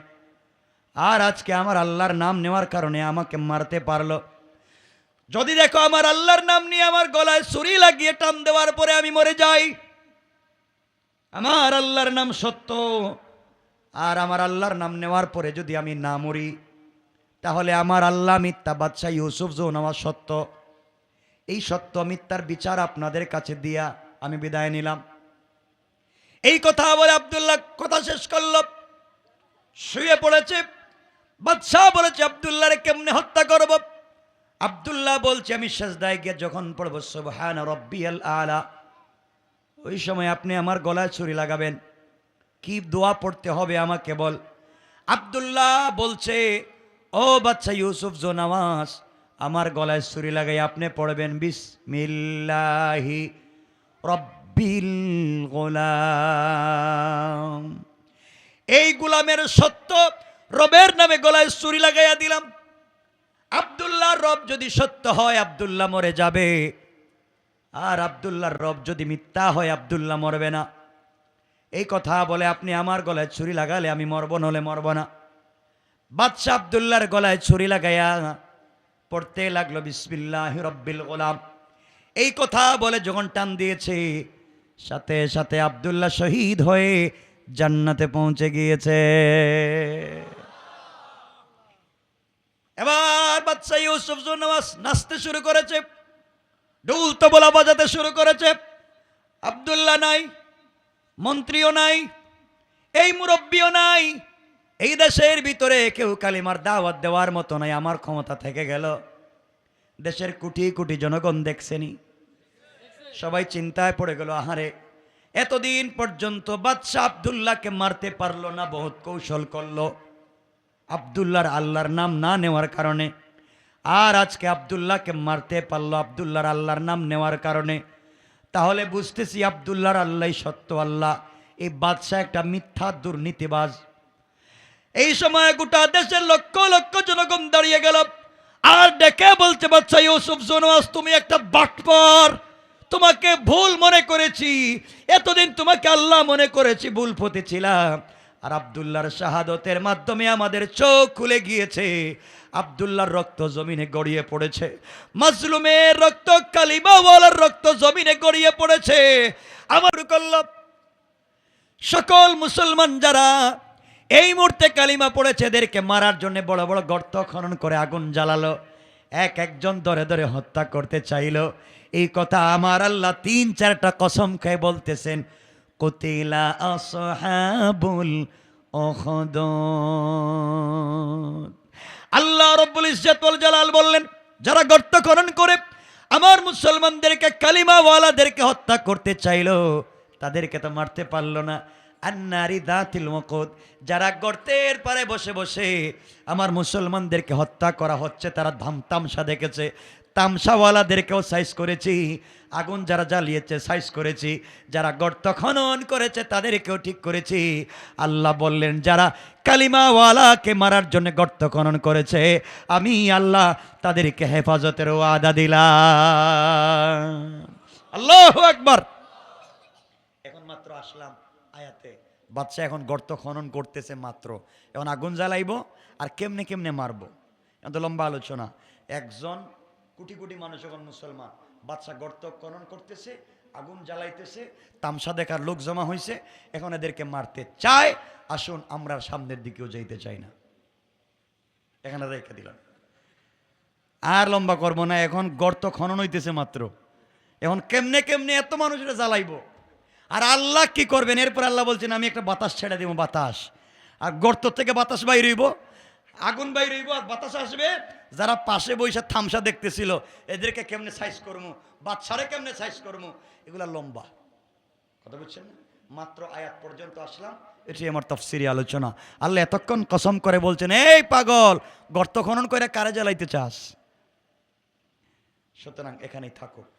আর আজকে আমার আল্লাহর নাম নেওয়ার কারণে আমাকে মারতে পারলো। যদি দেখো আমার আল্লাহর নাম নিয়ে আমার গলায় ছুরি লাগিয়ে টান দেওয়ার পরে আমি মরে যাই, আমার আল্লাহর নাম সত্য, আর আমার আল্লাহর নাম নেওয়ার পরে যদি আমি না মরি, তাহলে আমার আল্লাহ মিথ্যা, বাদশাহ ইউসুফ জু নওয়াজ সত্য। এই সত্য মিথ্যার বিচার আপনাদের কাছে দিয়া আমি বিদায় নিলাম। এই কথা বলে আব্দুল্লাহ কথা শেষ করল, শুয়ে পড়েছে। বাদশাহ বলেছে, আব্দুল্লাহরে কেমনে হত্যা করব? আব্দুল্লাহ বলছে, আমি সেজদায় গিয়ে যখন পড়ব সুবহান রাব্বিয়াল আলা, ওই সময় আপনি আমার গলায় ছুরি লাগাবেন। কি দোয়া পড়তে হবে আমাকে বল। আব্দুল্লাহ বলছে, ও বাদশাহ ইউসুফ জু নওয়াজ, আমার গলায় ছুরি লাগাই আপনি পড়বেন বিসমিল্লাহি রব্বিল গোলাম। এই গোলামের সত্য রবের নামে গলায় ছুরি লাগাইয়া দিলাম। আব্দুল্লাহর রব যদি সত্য হয়, আব্দুল্লাহ মরে যাবে, আর আব্দুল্লাহর রব যদি মিথ্যা হয়, আব্দুল্লাহ মরবে না। এই কথা বলে আপনি আমার গলায় ছুরি লাগালে আমি মরব, নলে মরব না। বাদশাহ আব্দুল্লাহর গলায় ছুরি লাগাইয়া পড়তে লাগলো বিসমিল্লাহি রব্বিল গোলাম। এই কথা বলে যখন টান দিয়েছে, সাথে সাথে আব্দুল্লাহ শহীদ হয়ে জান্নাতে পৌঁছে গিয়েছে। এবার বাদশাহ ইউসুফ জু নওয়াজ নাচতে শুরু করেছে, ঢোল তবলা বাজাতে শুরু করেছে। আব্দুল্লাহ নাই, মন্ত্রীও নাই, এই মুরব্বিও নাই, এই দেশের ভিতরে কেউ কালিমার দাওয়াত দেওয়ার মতো নাই। আমার ক্ষমতা থেকে গেল। দেশের কোটি কোটি জনগণ দেখছেনি, সবাই চিন্তায় পড়ে গেল, আহারে এতদিন পর্যন্ত বাদশাহ আব্দুল্লাহকে মারতে পারলো না, বহুত কৌশল করলো আব্দুল্লাহর আল্লাহর নাম না নেওয়ার কারণে, আর আজকে আব্দুল্লাহকে মারতে পারলো আব্দুল্লাহর আল্লাহর নাম নেওয়ার কারণে। তাহলে বুঝতেছি আব্দুল্লাহর আল্লাহ সত্য আল্লাহ, এই বাদশাহ একটা মিথ্যা দুর্নীতিবাজ। এই সময় গোটা দেশের লক্ষ লক্ষ জনগণ দাঁড়িয়ে গেল আর ডেকে বলছে, বাদশাহ ইউসুফ জু নওয়াজ, তুমি একটা বাটপার, তোমাকে ভুল মনে করেছি, এতদিন তোমাকে আল্লাহ মনে করেছি, ভুল পথেছিলাম। আর আব্দুল্লাহর শাহাদতের মাধ্যমে আমাদের চোখ খুলে গিয়েছে। আব্দুল্লাহর রক্ত জমিনে গড়িয়ে পড়েছে, মাজলুমের রক্ত, কালিমাওয়ালার রক্ত জমিনে গড়িয়ে পড়েছে। আমার কল্লাম সকল মুসলমান যারা এই মুহূর্তে কালিমা পড়েছে এদেরকে মারার জন্য বড় বড় গর্ত খনন করে আগুন জ্বালালো, এক একজন ধরে ধরে হত্যা করতে চাইলো। এই কথা আমার আল্লাহ 3-4টা কসম খেয়ে বলতেছেন, কুতিলা আসহাবুল উখদুদ। আল্লাহ রাব্বুল ইজ্জত ওয়াল জালাল বললেন, যারা গর্ত খনন করে আমার মুসলমানদেরকে কালিমাওয়ালাদেরকে হত্যা করতে চাইলো তাদেরকে তো মারতে পারলো না। আন্নারি দাতিল ওয়াকুদ, যারা গর্তের পারে বসে বসে আমার মুসলমানদেরকে হত্যা করা হচ্ছে তারা তামসা দেখেছে, তামসাওয়ালাদেরকেও সাইজ করেছি, আগুন যারা জ্বালিয়েছে সাইজ করেছি, যারা গর্ত খনন করেছে তাদেরকেও ঠিক করেছি। আল্লাহ বললেন, যারা কালিমাওয়ালাকে মারার জন্য গর্ত খনন করেছে আমি আল্লাহ তাদেরকে হেফাজতের ওয়াদা দিলাম। আল্লাহু আকবার। এখন মাত্র আসলাম আয়াতে, বাচ্চা এখন গর্ত খনন করতেছে মাত্র, এখন আগুন জ্বালাইবো আর কেমনে কেমনে মারবো, এত লম্বা আলোচনা। একজন কোটি কোটি মানুষ এখন মুসলমান, বাচ্চা গর্ত খনন করতেছে, আগুন জ্বালাইতেছে, তামসা দেখার লোক জমা হয়েছে, এখন এদেরকে মারতে চায়। আসুন আমরা সামনের দিকেও যাইতে চাই না, এখানে রেখে দিলাম, আর লম্বা করবো না। এখন গর্ত খনন হইতেছে মাত্র, এখন কেমনে কেমনে এত মানুষেরা জ্বালাইবো, আর আল্লাহ কি করবেন? এরপর আল্লাহ বলছেন, আমি একটা বাতাস ছেড়ে দিব, বাতাস, আর গর্ত থেকে বাতাস বাইর হইব, আগুন বাইর হইব, আর বাতাস আসবে। যারা পাশে বৈশা তামসা দেখতেছিল এদেরকে কেমনে সাইজ করবো, বাচ্চারে কেমনে সাইজ করবো, এগুলা লম্বা কথা বুঝছেন না? মাত্র আয়াত পর্যন্ত আসলাম, এটি আমার তাফসীরি আলোচনা। আল্লাহ এতক্ষণ কসম করে বলছেন, এই পাগল, গর্ত খনন করে কারে জ্বালাইতে চাস? সুতরাং এখানেই থাকুক।